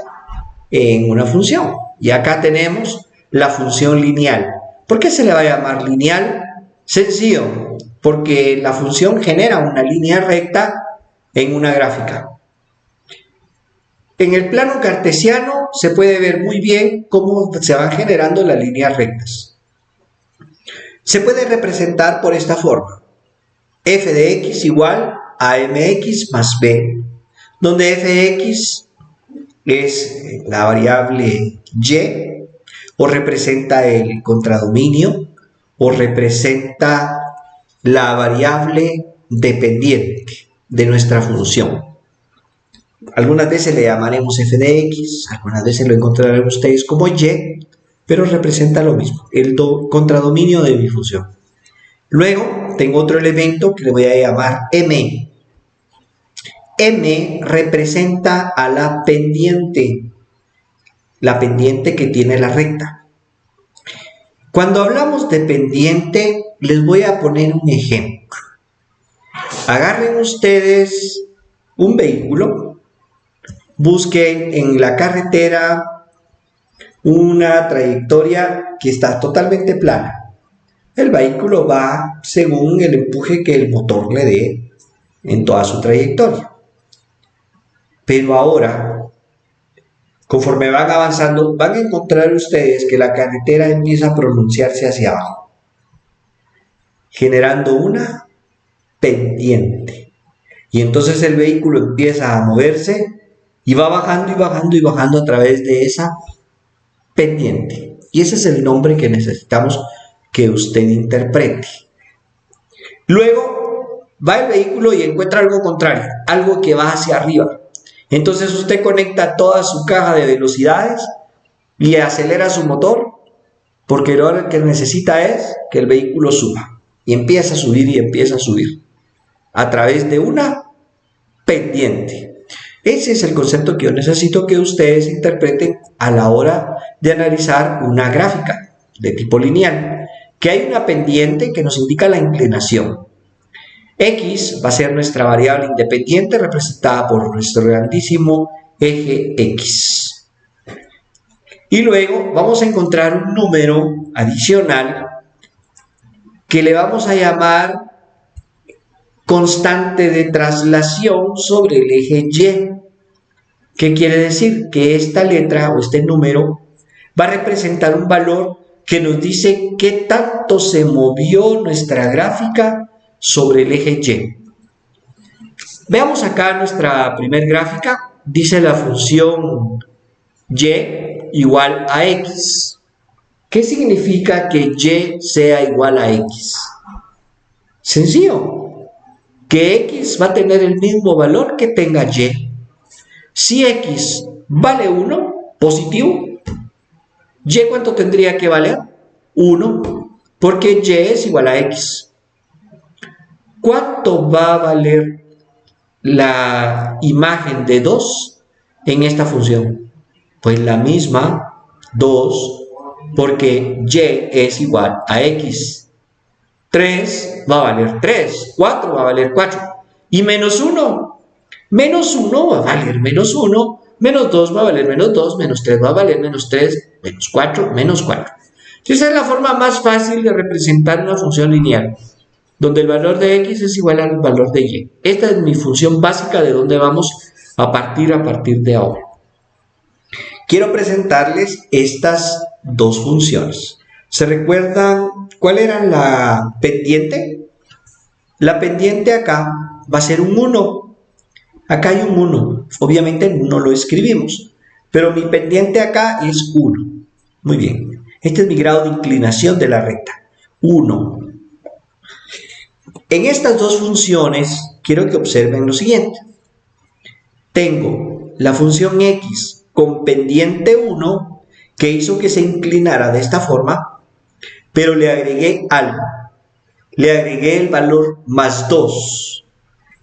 en una función. Y acá tenemos la función lineal. ¿Por qué se le va a llamar lineal? Sencillo, porque la función genera una línea recta en una gráfica. En el plano cartesiano se puede ver muy bien cómo se van generando las líneas rectas. Se puede representar por esta forma: f de x igual a mx más b, donde f de x es la variable y, o representa el contradominio, o representa la variable dependiente de nuestra función. Algunas veces le llamaremos f de x, algunas veces lo encontrarán ustedes como y, pero representa lo mismo, el contradominio de mi función. Luego tengo otro elemento que le voy a llamar m. M representa a la pendiente que tiene la recta. Cuando hablamos de pendiente, les voy a poner un ejemplo. Agarren ustedes un vehículo, busquen en la carretera una trayectoria que está totalmente plana. El vehículo va según el empuje que el motor le dé en toda su trayectoria. Pero ahora, conforme van avanzando, van a encontrar ustedes que la carretera empieza a pronunciarse hacia abajo, generando una pendiente. Y entonces el vehículo empieza a moverse y va bajando y bajando y bajando a través de esa pendiente. Y ese es el nombre que necesitamos que usted interprete. Luego va el vehículo y encuentra algo contrario, algo que va hacia arriba. Entonces usted conecta toda su caja de velocidades y acelera su motor, porque lo que necesita es que el vehículo suba. Y empieza a subir y empieza a subir a través de una pendiente. Ese es el concepto que yo necesito que ustedes interpreten a la hora de analizar una gráfica de tipo lineal, que hay una pendiente que nos indica la inclinación. X va a ser nuestra variable independiente representada por nuestro grandísimo eje X. Y luego vamos a encontrar un número adicional que le vamos a llamar constante de traslación sobre el eje Y. ¿Qué quiere decir? Que esta letra o este número va a representar un valor que nos dice qué tanto se movió nuestra gráfica sobre el eje Y. Veamos acá nuestra primer gráfica. Dice la función Y igual a X. ¿Qué significa que Y sea igual a X? Sencillo. Que X va a tener el mismo valor que tenga Y. Si X vale 1, positivo, ¿Y cuánto tendría que valer? 1, porque Y es igual a X. ¿Cuánto va a valer la imagen de 2 en esta función? Pues la misma, 2, porque Y es igual a X. 3 va a valer 3, 4 va a valer 4. Y menos 1, menos 1 va a valer menos 1, menos 2 va a valer menos 2, menos 3 va a valer menos 3, menos 4, menos 4. Esa es la forma más fácil de representar una función lineal, donde el valor de X es igual al valor de Y. Esta es mi función básica de donde vamos a partir de ahora. Quiero presentarles estas dos funciones. ¿Se recuerdan cuál era la pendiente? La pendiente acá va a ser un 1. Acá hay un 1. Obviamente no lo escribimos, pero mi pendiente acá es 1. Muy bien. Este es mi grado de inclinación de la recta. 1. En estas dos funciones quiero que observen lo siguiente. Tengo la función X con pendiente 1 que hizo que se inclinara de esta forma, pero le agregué algo. Le agregué el valor más 2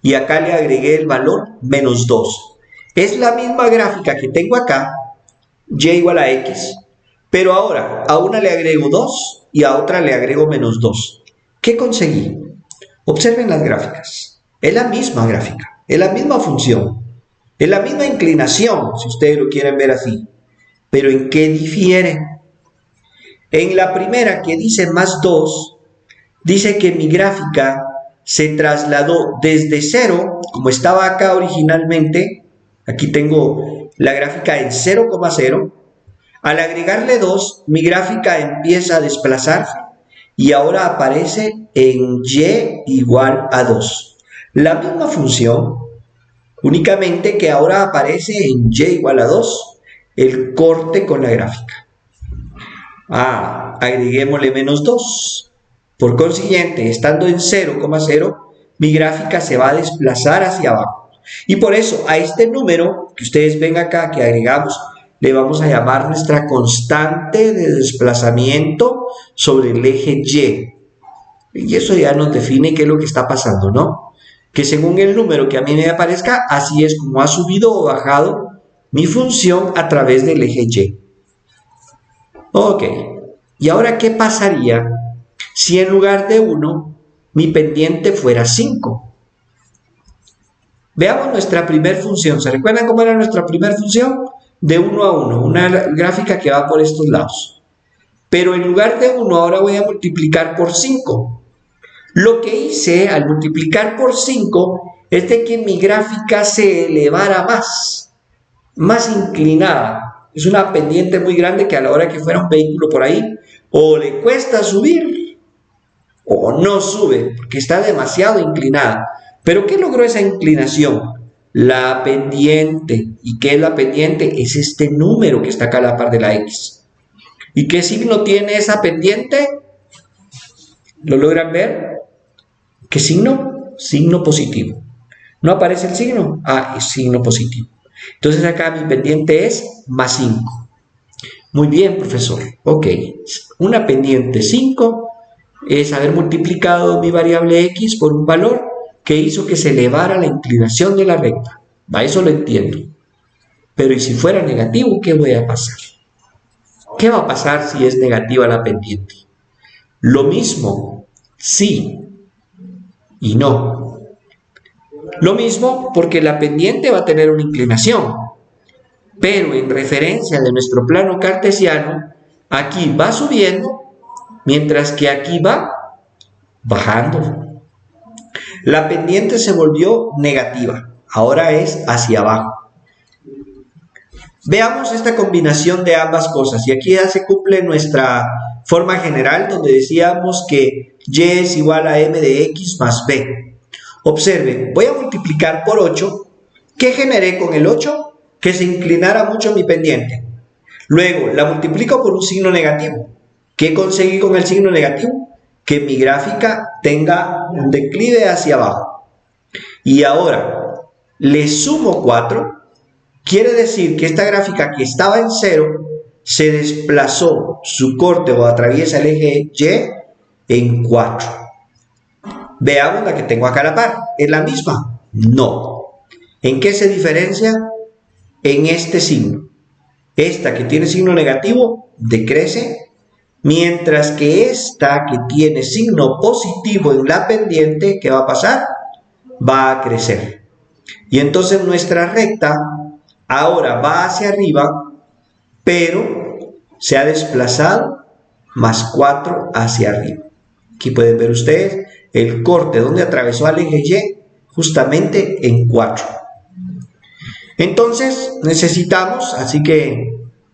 y acá le agregué el valor menos 2. Es la misma gráfica que tengo acá, Y igual a X, pero ahora a una le agrego 2 y a otra le agrego menos 2. ¿Qué conseguí? Observen las gráficas. Es la misma gráfica, es la misma función, es la misma inclinación, si ustedes lo quieren ver así. Pero ¿en qué difiere? En la primera, que dice más 2, dice que mi gráfica se trasladó desde 0, como estaba acá originalmente. Aquí tengo la gráfica en 0,0. Al agregarle 2, mi gráfica empieza a desplazarse y ahora aparece en Y igual a 2. La misma función, únicamente que ahora aparece en Y igual a 2, el corte con la gráfica. Agreguémosle menos 2. Por consiguiente, estando en 0,0, mi gráfica se va a desplazar hacia abajo. Y por eso a este número que ustedes ven acá que agregamos, le vamos a llamar nuestra constante de desplazamiento sobre el eje Y. Y eso ya nos define qué es lo que está pasando, ¿no? Que según el número que a mí me aparezca, así es como ha subido o bajado mi función a través del eje Y. Ok, ¿Y ahora qué pasaría si en lugar de 1 mi pendiente fuera 5? Veamos nuestra primera función. ¿Se recuerdan cómo era nuestra primera función? De 1 a 1, una gráfica que va por estos lados. Pero en lugar de 1 ahora voy a multiplicar por 5. Lo que hice al multiplicar por 5 es de que mi gráfica se elevara más inclinada. Es una pendiente muy grande que a la hora que fuera un vehículo por ahí, o le cuesta subir, o no sube, porque está demasiado inclinada. ¿Pero qué logró esa inclinación? La pendiente. ¿Y qué es la pendiente? Es este número que está acá a la par de la X. ¿Y qué signo tiene esa pendiente? ¿Lo logran ver? ¿Qué signo? Signo positivo. ¿No aparece el signo? Ah, es signo positivo. Entonces acá mi pendiente es más 5. Muy bien, profesor. Ok. Una pendiente 5 es haber multiplicado mi variable X por un valor que hizo que se elevara la inclinación de la recta. A eso lo entiendo. Pero ¿y si fuera negativo, qué voy a pasar? ¿Qué va a pasar si es negativa la pendiente? Lo mismo, sí y no. Lo mismo porque la pendiente va a tener una inclinación, pero en referencia de nuestro plano cartesiano, aquí va subiendo, mientras que aquí va bajando. La pendiente se volvió negativa, ahora es hacia abajo. Veamos esta combinación de ambas cosas, y aquí ya se cumple nuestra forma general donde decíamos que y es igual a m de x más b. Observen, voy a multiplicar por 8. ¿Qué generé con el 8? Que se inclinara mucho mi pendiente. Luego la multiplico por un signo negativo. ¿Qué conseguí con el signo negativo? Que mi gráfica tenga un declive hacia abajo. Y ahora le sumo 4. Quiere decir que esta gráfica que estaba en 0 se desplazó su corte o atraviesa el eje Y en 4. Veamos la que tengo acá a la par. ¿Es la misma? No. ¿En qué se diferencia? En este signo. Esta que tiene signo negativo decrece, mientras que esta que tiene signo positivo en la pendiente, ¿qué va a pasar? Va a crecer. Y entonces nuestra recta ahora va hacia arriba, pero se ha desplazado más 4 hacia arriba. Aquí pueden ver ustedes el corte donde atravesó al eje Y justamente en 4. Entonces necesitamos, así que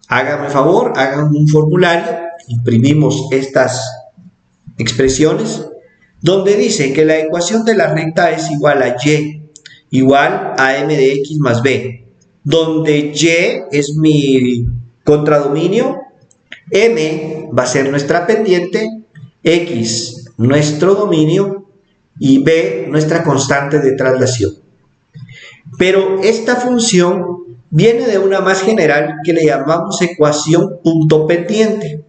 háganme el favor, hagan un formulario, imprimimos estas expresiones, donde dice que la ecuación de la recta es igual a Y igual a m de x más b, donde Y es mi contradominio, M va a ser nuestra pendiente, X nuestro dominio y B nuestra constante de traslación. Pero esta función viene de una más general que le llamamos ecuación punto pendiente,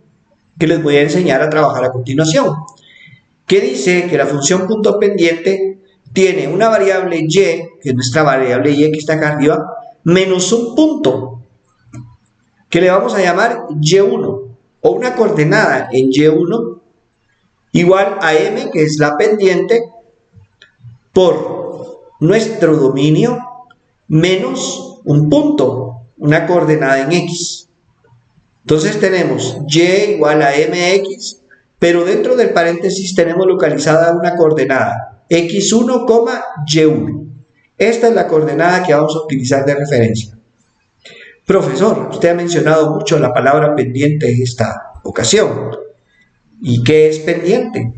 que les voy a enseñar a trabajar a continuación, que dice que la función punto pendiente tiene una variable Y, que es nuestra variable Y que está acá arriba, menos un punto, que le vamos a llamar Y1, o una coordenada en Y1, igual a M, que es la pendiente, por nuestro dominio, menos un punto, una coordenada en X. Entonces tenemos Y igual a MX, pero dentro del paréntesis tenemos localizada una coordenada, X1, Y1. Esta es la coordenada que vamos a utilizar de referencia. Profesor, usted ha mencionado mucho la palabra pendiente en esta ocasión. ¿Y qué es pendiente?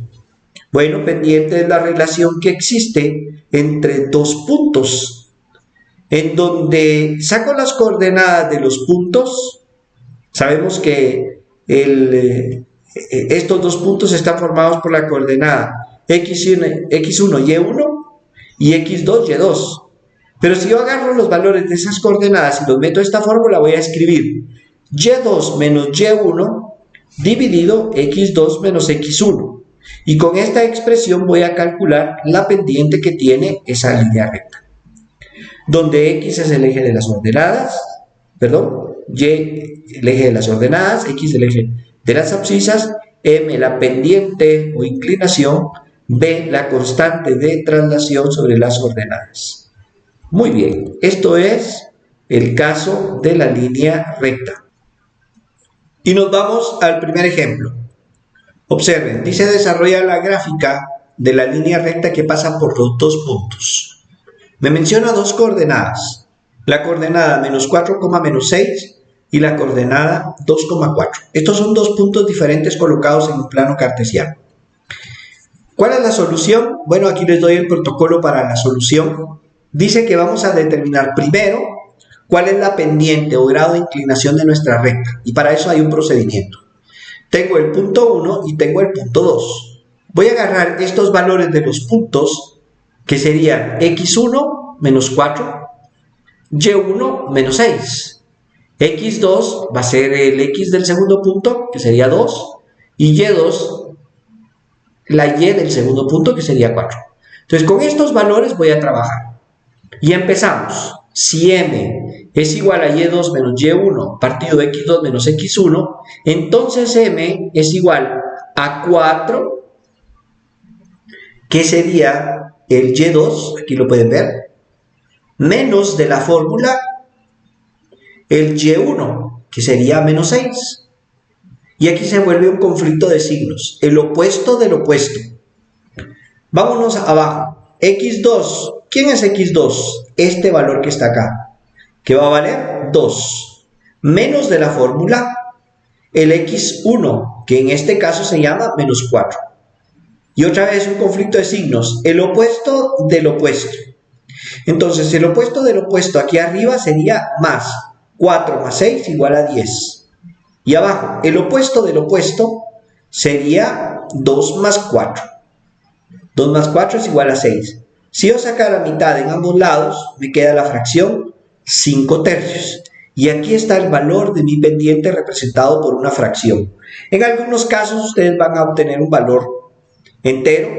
Bueno, pendiente es la relación que existe entre dos puntos, en donde saco las coordenadas de los puntos. Sabemos que estos dos puntos están formados por la coordenada X1, Y1 y X2, Y2. Pero si yo agarro los valores de esas coordenadas y los meto a esta fórmula, voy a escribir Y2 menos Y1 dividido X2 menos X1. Y con esta expresión voy a calcular la pendiente que tiene esa línea recta, donde X es el eje de las ordenadas, Y el eje de las ordenadas, X el eje de las abscisas, m la pendiente o inclinación, b la constante de traslación sobre las coordenadas. Muy bien, esto es el caso de la línea recta. Y nos vamos al primer ejemplo. Observen, dice desarrolla la gráfica de la línea recta que pasa por los dos puntos. Me menciona dos coordenadas, la coordenada menos 4, menos 6 y la coordenada 2,4. Estos son dos puntos diferentes colocados en un plano cartesiano. ¿Cuál es la solución? Bueno, aquí les doy el protocolo para la solución. Dice que vamos a determinar primero cuál es la pendiente o grado de inclinación de nuestra recta, y para eso hay un procedimiento. Tengo el punto 1 y tengo el punto 2. Voy a agarrar estos valores de los puntos, que serían x1 menos 4, y1 menos 6. x2 va a ser el x del segundo punto, que sería 2, y y2, la y del segundo punto, que sería 4. Entonces, con estos valores voy a trabajar. Y empezamos. Si m es igual a y2 menos y1 partido de x2 menos x1, entonces m es igual a 4, que sería el y2, aquí lo pueden ver, menos de la fórmula el y1, que sería menos 6. Y aquí se vuelve un conflicto de signos, el opuesto del opuesto. Vámonos abajo. x2, ¿quién es x2? Este valor que está acá, que va a valer 2, menos de la fórmula el x1, que en este caso se llama menos 4. Y otra vez un conflicto de signos, el opuesto del opuesto. Entonces el opuesto del opuesto aquí arriba sería más 4 más 6 igual a 10. Y abajo, el opuesto del opuesto sería 2 más 4. 2 más 4 es igual a 6. Si yo saco la mitad en ambos lados, me queda la fracción 5 tercios. Y aquí está el valor de mi pendiente representado por una fracción. En algunos casos ustedes van a obtener un valor entero,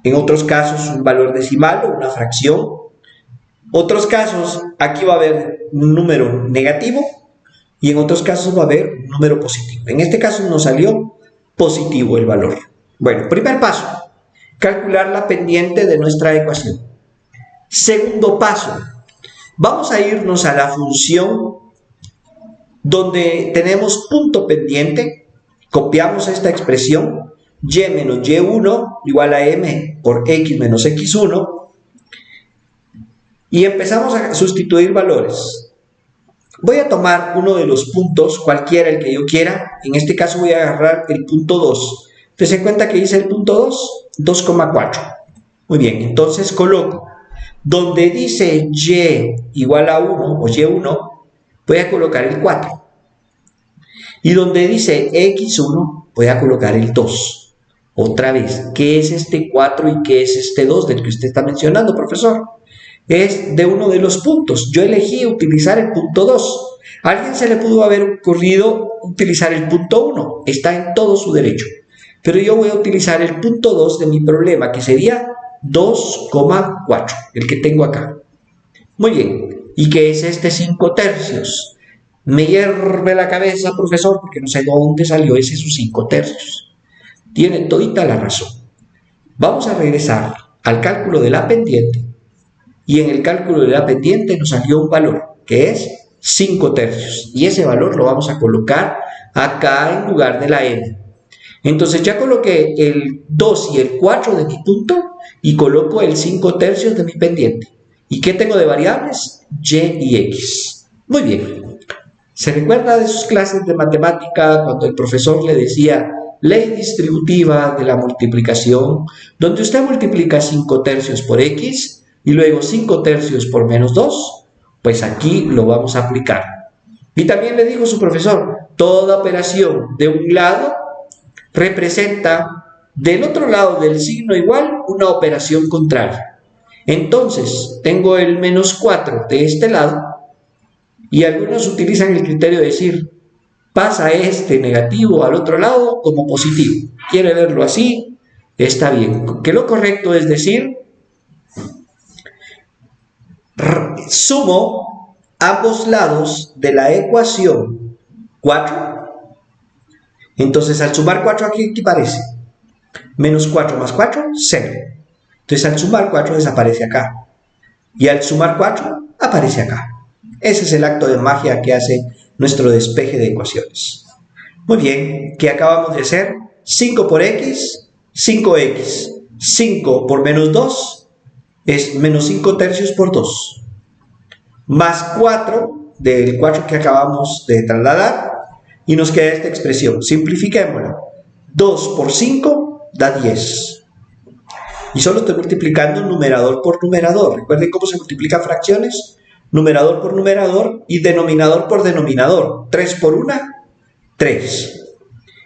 en otros casos un valor decimal o una fracción. Otros casos aquí va a haber un número negativo y en otros casos va a haber un número positivo. En este caso nos salió positivo el valor. Bueno, primer paso, calcular la pendiente de nuestra ecuación. Segundo paso, vamos a irnos a la función donde tenemos punto pendiente, copiamos esta expresión, y menos y1 igual a m por x menos x1, y empezamos a sustituir valores. Voy a tomar uno de los puntos, cualquiera el que yo quiera, en este caso voy a agarrar el punto 2. ¿Te das cuenta que dice el punto 2? 2,4. Muy bien, entonces coloco, donde dice y igual a 1 o y1, voy a colocar el 4. Y donde dice x1, voy a colocar el 2. Otra vez, ¿qué es este 4 y qué es este 2 del que usted está mencionando, profesor? Es de uno de los puntos. Yo elegí utilizar el punto 2. A alguien se le pudo haber ocurrido utilizar el punto 1. Está en todo su derecho. Pero yo voy a utilizar el punto 2 de mi problema, que sería 2,4, el que tengo acá. Muy bien. ¿Y qué es este 5 tercios? Me hierve la cabeza, profesor, porque no sé de dónde salió ese sus 5 tercios. Tiene todita la razón. Vamos a regresar al cálculo de la pendiente. Y en el cálculo de la pendiente nos salió un valor, que es 5 tercios. Y ese valor lo vamos a colocar acá en lugar de la m. Entonces ya coloqué el 2 y el 4 de mi punto y coloco el 5 tercios de mi pendiente. ¿Y qué tengo de variables? Y y x. Muy bien. ¿Se recuerda de sus clases de matemática cuando el profesor le decía ley distributiva de la multiplicación, donde usted multiplica 5 tercios por x y luego 5 tercios por menos 2? Pues aquí lo vamos a aplicar. Y también le dijo su profesor, toda operación de un lado representa del otro lado del signo igual una operación contraria. Entonces, tengo el menos 4 de este lado y algunos utilizan el criterio de decir, pasa este negativo al otro lado como positivo. ¿Quiere verlo así? Está bien. Que lo correcto es decir, sumo ambos lados de la ecuación 4 Entonces al sumar 4 aquí, ¿qué parece? Menos 4 más 4, 0. Entonces al sumar 4 desaparece acá. Y al sumar 4 aparece acá. Ese es el acto de magia que hace nuestro despeje de ecuaciones. Muy bien, ¿qué acabamos de hacer? 5 por x, 5x. 5 por menos 2 es menos 5 tercios por 2. Más 4 del 4 que acabamos de trasladar. Y nos queda esta expresión. Simplifiquémosla. 2 por 5 da 10. Y solo estoy multiplicando numerador por numerador. Recuerden cómo se multiplican fracciones. Numerador por numerador y denominador por denominador. 3 por 1, 3.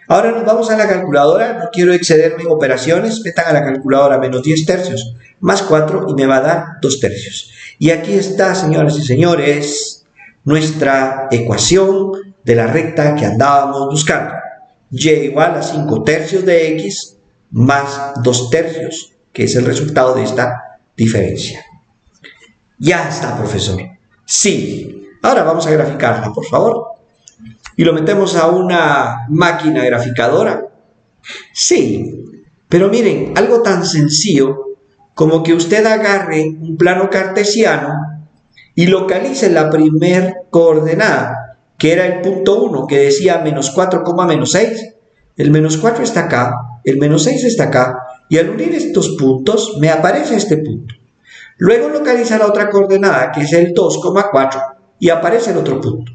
Ahora nos vamos a la calculadora. No quiero excederme en operaciones. Metan a la calculadora menos 10 tercios más 4 y me va a dar 2 tercios. Y aquí está, señoras y señores, nuestra ecuación de la recta que andábamos buscando. Y igual a 5 tercios de x más 2 tercios, que es el resultado de esta diferencia. Ya está, profesor. Sí. Ahora vamos a graficarla, por favor. Y lo metemos a una máquina graficadora. Sí. Pero miren, algo tan sencillo como que usted agarre un plano cartesiano y localice la primer coordenada, que era el punto 1, que decía menos 4, menos 6. El menos 4 está acá, el menos 6 está acá, y al unir estos puntos me aparece este punto. Luego localiza la otra coordenada, que es el 2,4, y aparece el otro punto.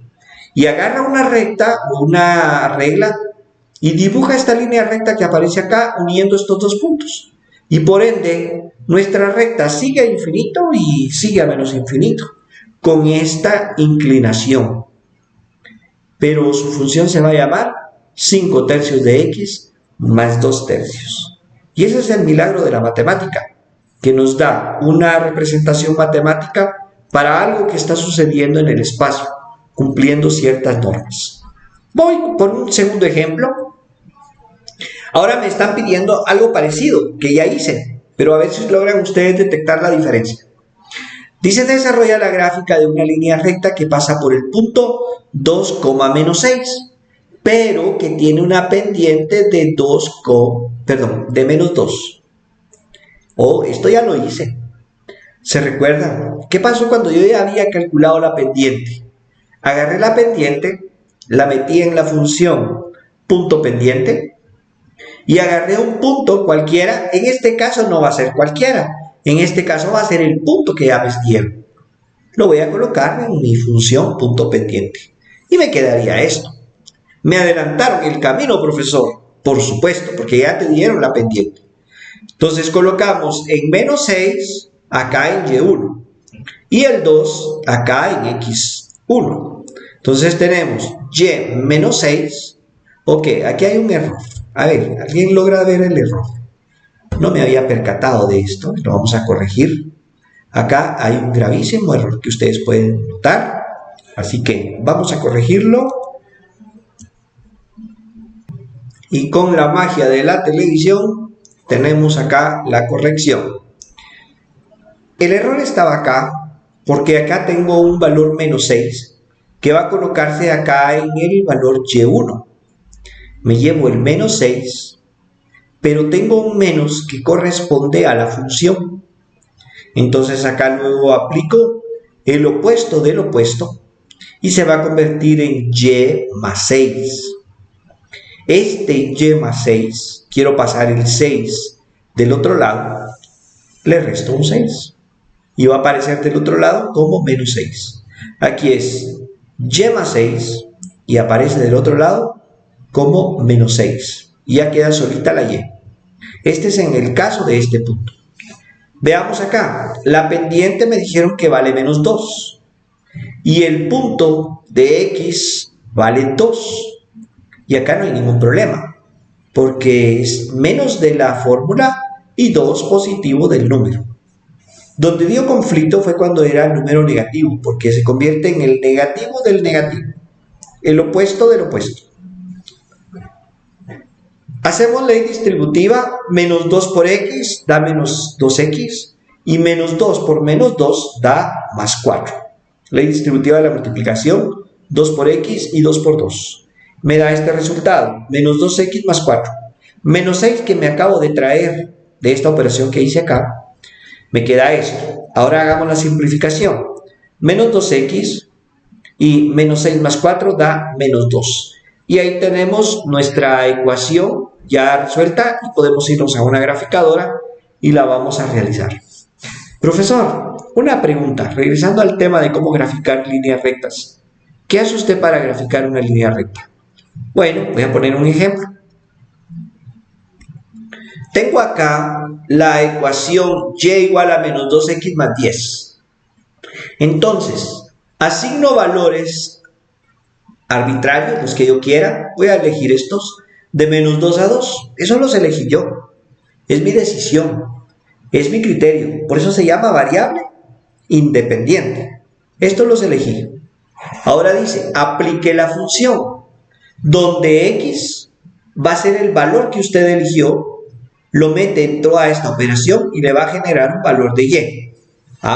Y agarra una recta o una regla y dibuja esta línea recta que aparece acá uniendo estos dos puntos. Y por ende, nuestra recta sigue a infinito y sigue a menos infinito, con esta inclinación. Pero su función se va a llamar 5 tercios de x más 2 tercios. Y ese es el milagro de la matemática, que nos da una representación matemática para algo que está sucediendo en el espacio, cumpliendo ciertas normas. Voy por un segundo ejemplo. Ahora me están pidiendo algo parecido, que ya hice, pero a ver si logran ustedes detectar la diferencia. Dice desarrolla la gráfica de una línea recta que pasa por el punto 2, menos 6, pero que tiene una pendiente de de menos 2. Esto ya lo hice. ¿Se recuerdan? ¿Qué pasó cuando yo ya había calculado la pendiente? Agarré la pendiente, la metí en la función punto pendiente y agarré un punto cualquiera. En este caso no va a ser cualquiera. En este caso va a ser el punto que ya me dieron. Lo voy a colocar en mi función punto pendiente. Y me quedaría esto. Me adelantaron el camino, profesor. Por supuesto, porque ya te dieron la pendiente. Entonces colocamos en menos 6 acá en y1. Y el 2 acá en x1. Entonces tenemos y menos 6. Ok, aquí hay un error. A ver, ¿alguien logra ver el error? No me había percatado de esto, lo vamos a corregir. Acá hay un gravísimo error que ustedes pueden notar, así que vamos a corregirlo. Y con la magia de la televisión tenemos acá la corrección. El error estaba acá, porque acá tengo un valor menos 6, que va a colocarse acá en el valor y1. Me llevo el menos 6, pero tengo un menos que corresponde a la función. Entonces acá luego aplico el opuesto del opuesto y se va a convertir en y más 6. Este y más 6, quiero pasar el 6 del otro lado, le resto un 6 y va a aparecer del otro lado como menos 6. Aquí es y más 6 y aparece del otro lado como menos 6 y ya queda solita la y. Este es en el caso de este punto. Veamos acá, la pendiente me dijeron que vale menos 2 y el punto de x vale 2 y acá no hay ningún problema porque es menos de la fórmula y 2 positivo del número. Donde dio conflicto fue cuando era el número negativo, porque se convierte en el negativo del negativo, el opuesto del opuesto. Hacemos ley distributiva, menos 2 por x da menos 2x y menos 2 por menos 2 da más 4. Ley distributiva de la multiplicación, 2 por x y 2 por 2. me da este resultado, menos 2x más 4. Menos 6 que me acabo de traer de esta operación que hice acá, me queda esto. Ahora hagamos la simplificación. Menos 2x y menos 6 más 4 da menos 2. Y ahí tenemos nuestra ecuación ya resuelta y podemos irnos a una graficadora y la vamos a realizar. Profesor, una pregunta, regresando al tema de cómo graficar líneas rectas. ¿Qué hace usted para graficar una línea recta? Bueno, voy a poner un ejemplo. Tengo acá la ecuación y igual a menos 2x más 10. Entonces, asigno valores arbitrarios, los que yo quiera. Voy a elegir estos de menos 2 a 2. Eso los elegí yo. Es mi decisión. Es mi criterio. Por eso se llama variable independiente. Estos los elegí. Ahora dice, aplique la función, donde x va a ser el valor que usted eligió, lo mete dentro a esta operación y le va a generar un valor de y.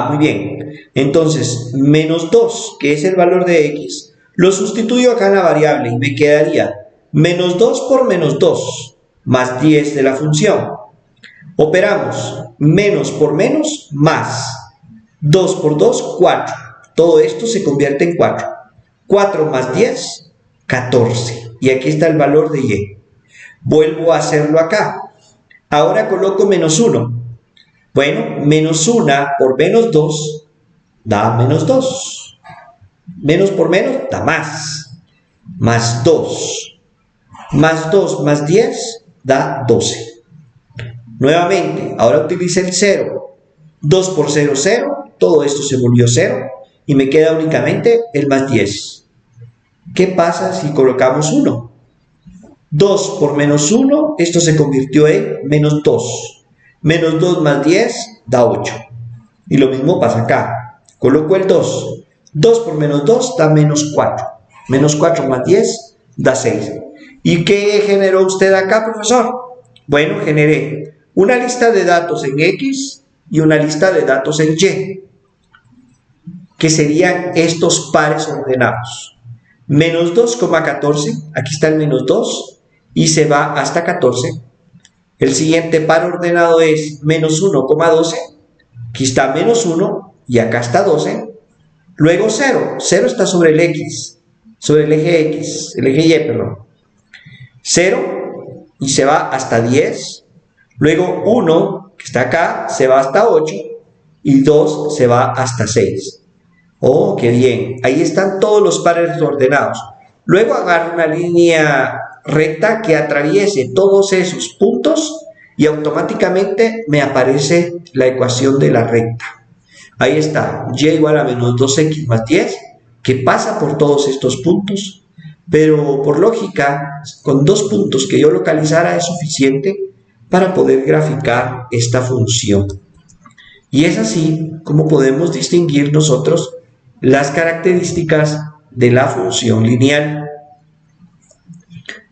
Muy bien. Entonces, menos 2, que es el valor de x, lo sustituyo acá en la variable y me quedaría menos 2 por menos 2, más 10 de la función. Operamos menos por menos, más 2 por 2, 4. Todo esto se convierte en 4. 4 más 10, 14. Y aquí está el valor de y. Vuelvo a hacerlo acá. Ahora coloco menos 1. Bueno, menos 1 por menos 2 da menos 2. Menos por menos da más. Más 2. Más 2 más 10 da 12. Nuevamente, ahora utilice el 0. 2 por 0, 0. Todo esto se volvió 0. Y me queda únicamente el más 10. ¿Qué pasa si colocamos 1? 2 por menos 1, esto se convirtió en menos 2. Menos 2 más 10 da 8. Y lo mismo pasa acá. Coloco el 2. 2 por menos 2 da menos 4. Menos 4 más 10 da 6. ¿Y qué generó usted acá, profesor? Bueno, generé una lista de datos en X y una lista de datos en Y, que serían estos pares ordenados. Menos 2,14, aquí está el menos 2, y se va hasta 14. El siguiente par ordenado es menos 1,12, aquí está menos 1, y acá está 12. Luego 0, 0 está sobre el X, sobre el eje X, el eje Y, perdón. 0, y se va hasta 10. Luego 1, que está acá, se va hasta 8, y 2 se va hasta 6. ¡Oh, qué bien! Ahí están todos los pares ordenados. Luego agarro una línea recta que atraviese todos esos puntos y automáticamente me aparece la ecuación de la recta. Ahí está, y igual a menos 2x más 10, que pasa por todos estos puntos, pero por lógica, con 2 puntos que yo localizara es suficiente para poder graficar esta función. Y es así como podemos distinguir nosotros las características de la función lineal.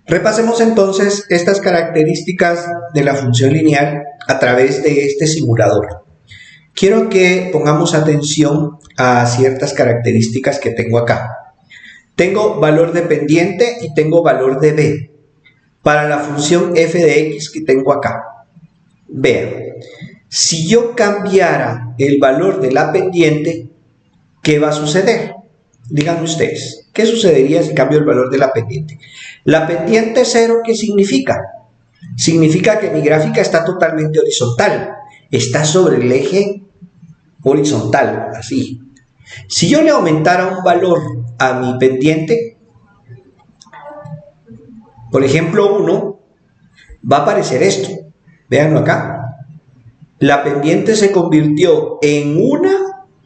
Repasemos entonces estas características de la función lineal a través de este simulador. Quiero que pongamos atención a ciertas características que tengo acá. Tengo valor dependiente y tengo valor de b para la función f de x que tengo acá. Vean, si yo cambiara el valor de la pendiente, ¿qué va a suceder? Díganme ustedes, ¿qué sucedería si cambio el valor de la pendiente? La pendiente 0, ¿qué significa? Significa que mi gráfica está totalmente horizontal, está sobre el eje horizontal, así. Si yo le aumentara un valor a mi pendiente, por ejemplo 1, va a aparecer esto. Véanlo acá. La pendiente se convirtió en 1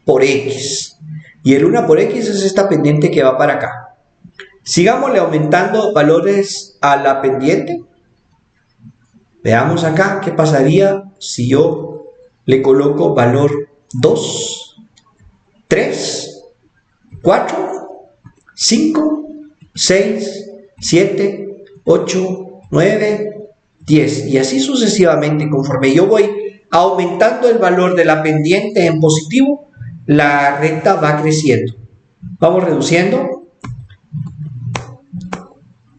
por x. Y el 1 por x es esta pendiente que va para acá. Sigámosle aumentando valores a la pendiente. Veamos acá qué pasaría si yo le coloco valor 2, 3, 4, 5, 6, 7, 8, 9, 10. Y así sucesivamente, conforme yo voy aumentando el valor de la pendiente en positivo, la recta va creciendo. Vamos reduciendo.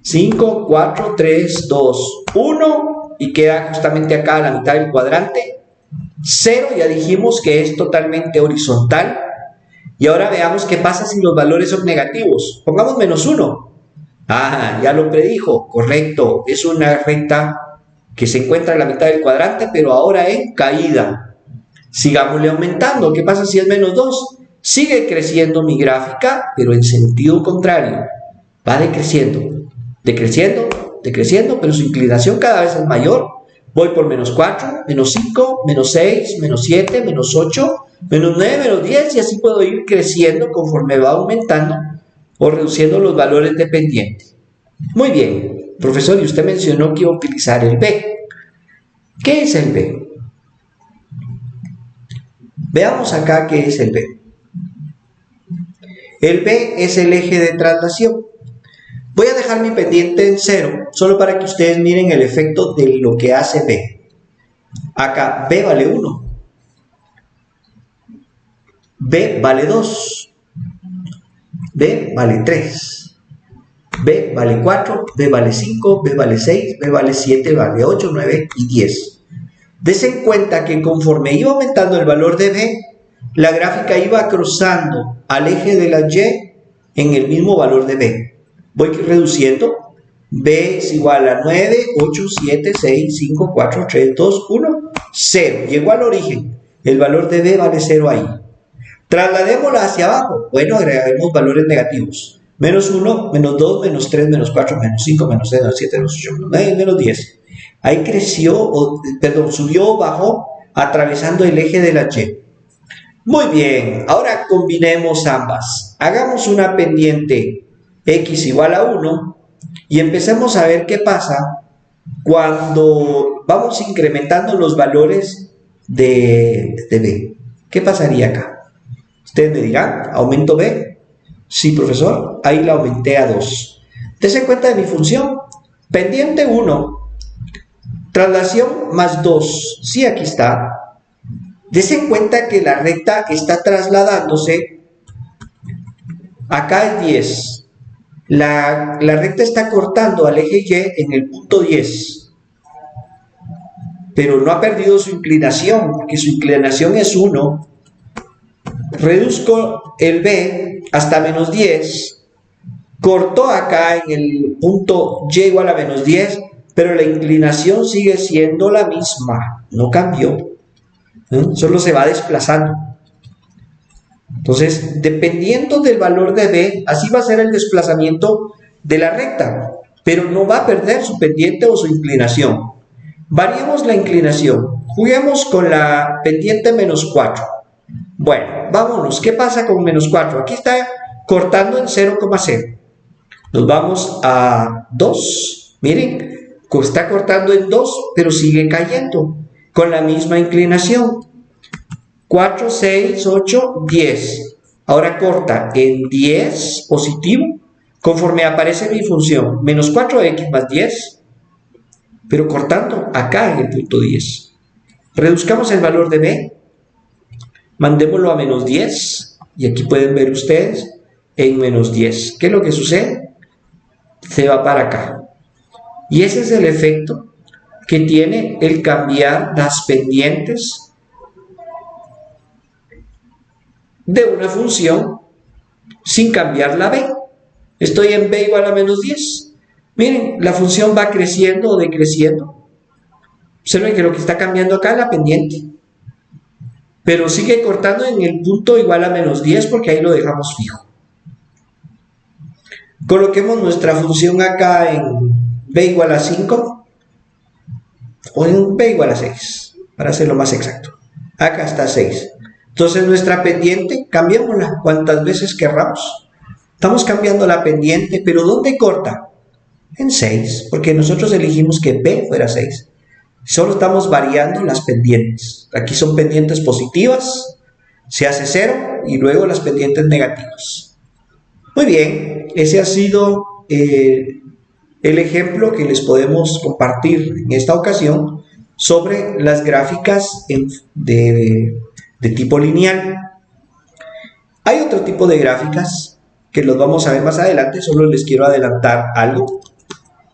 5, 4, 3, 2, 1 y queda justamente acá a la mitad del cuadrante. 0 ya dijimos que es totalmente horizontal. Y ahora veamos qué pasa si los valores son negativos. Pongamos menos 1. Ah, ya lo predijo, correcto. Es una recta que se encuentra en la mitad del cuadrante, pero ahora en caída. Sigámosle aumentando. ¿Qué pasa si es menos 2? Sigue creciendo mi gráfica, pero en sentido contrario. Va decreciendo, decreciendo, decreciendo, pero su inclinación cada vez es mayor. Voy por menos 4, menos 5, menos 6, menos 7, menos 8, menos 9, menos 10, y así puedo ir creciendo conforme va aumentando o reduciendo los valores de pendiente. Muy bien, profesor, y usted mencionó que iba a utilizar el B. ¿Qué es el B? Veamos acá qué es el B. El B es el eje de traslación. Voy a dejar mi pendiente en 0, solo para que ustedes miren el efecto de lo que hace B. Acá B vale 1. B vale 2. B vale 3. B vale 4. B vale 5. B vale 6. B vale 7. B vale 8, 9 y 10. Dese en cuenta que conforme iba aumentando el valor de B, la gráfica iba cruzando al eje de la Y en el mismo valor de B. Voy reduciendo. B es igual a 9, 8, 7, 6, 5, 4, 3, 2, 1, 0. Llegó al origen. El valor de B vale 0 ahí. Trasladémosla hacia abajo. Bueno, agregaremos valores negativos. Menos 1, menos 2, menos 3, menos 4, menos 5, menos 6, menos 7, menos 8, menos 9, menos 10. Ahí creció, subió o bajó atravesando el eje de la Y. Muy bien, ahora combinemos ambas. Hagamos una pendiente X igual a 1 y empecemos a ver qué pasa cuando vamos incrementando los valores de B. ¿Qué pasaría acá? Ustedes me dirán, ¿aumento B? Sí, profesor, ahí la aumenté a 2. Dese cuenta de mi función. Pendiente 1, traslación más 2. Sí, aquí está. Dese cuenta que la recta está trasladándose. Acá es 10. La recta está cortando al eje Y en el punto 10. Pero no ha perdido su inclinación, porque su inclinación es 1. Reduzco el B hasta menos 10. Cortó acá en el punto Y igual a menos 10, pero la inclinación sigue siendo la misma. No cambió. Solo se va desplazando. Entonces, dependiendo del valor de B, así va a ser el desplazamiento de la recta, pero no va a perder su pendiente o su inclinación. Variemos la inclinación. Juguemos con la pendiente menos 4. Bueno, vámonos. ¿Qué pasa con menos 4? Aquí está cortando en 0,0. Nos vamos a 2. Miren, está cortando en 2, pero sigue cayendo con la misma inclinación. 4, 6, 8, 10. Ahora corta en 10 positivo, conforme aparece mi función, menos 4x más 10, pero cortando acá en el punto 10. Reduzcamos el valor de B, mandémoslo a menos 10, y aquí pueden ver ustedes, en menos 10. ¿Qué es lo que sucede? Se va para acá. Y ese es el efecto que tiene el cambiar las pendientes de una función sin cambiar la B. Estoy en B igual a menos 10. Miren, la función va creciendo o decreciendo. Observen que lo que está cambiando acá es la pendiente. Pero sigue cortando en el punto igual a menos 10 porque ahí lo dejamos fijo. Coloquemos nuestra función acá en B igual a 5 o en B igual a 6, para hacerlo más exacto. Acá está 6. Entonces nuestra pendiente, cambiémosla cuantas veces querramos. Estamos cambiando la pendiente, pero ¿dónde corta? En 6, porque nosotros elegimos que B fuera 6. Solo estamos variando las pendientes. Aquí son pendientes positivas, se hace 0 y luego las pendientes negativas. Muy bien, ese ha sido el ejemplo que les podemos compartir en esta ocasión sobre las gráficas de tipo lineal. Hay otro tipo de gráficas que los vamos a ver más adelante, solo les quiero adelantar algo.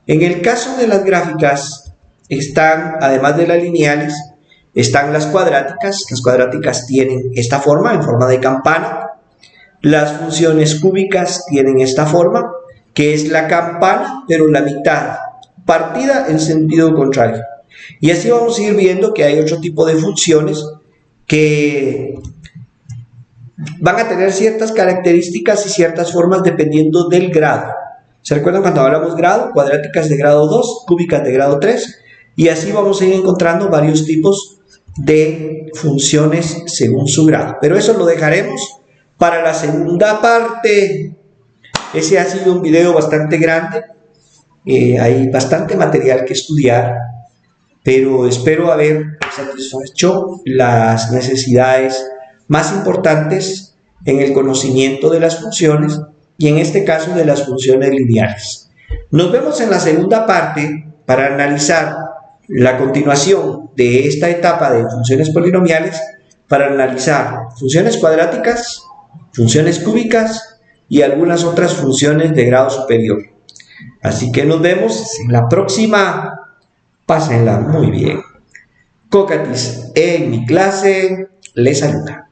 En el caso de las gráficas, están, además de las lineales, están las cuadráticas. Las cuadráticas tienen esta forma, en forma de campana. Las funciones cúbicas tienen esta forma, que es la campana, pero la mitad, partida en sentido contrario. Y así vamos a ir viendo que hay otro tipo de funciones que van a tener ciertas características y ciertas formas dependiendo del grado. ¿Se recuerdan cuando hablamos grado? Cuadráticas de grado 2, cúbicas de grado 3, y así vamos a ir encontrando varios tipos de funciones según su grado. Pero eso lo dejaremos para la segunda parte. Ese ha sido un video bastante grande, hay bastante material que estudiar, pero espero haber satisfecho las necesidades más importantes en el conocimiento de las funciones y en este caso de las funciones lineales. Nos vemos en la segunda parte para analizar la continuación de esta etapa de funciones polinomiales, para analizar funciones cuadráticas, funciones cúbicas y algunas otras funciones de grado superior. Así que nos vemos en la próxima. Pásenla muy bien. Cocatis en mi clase les saluda.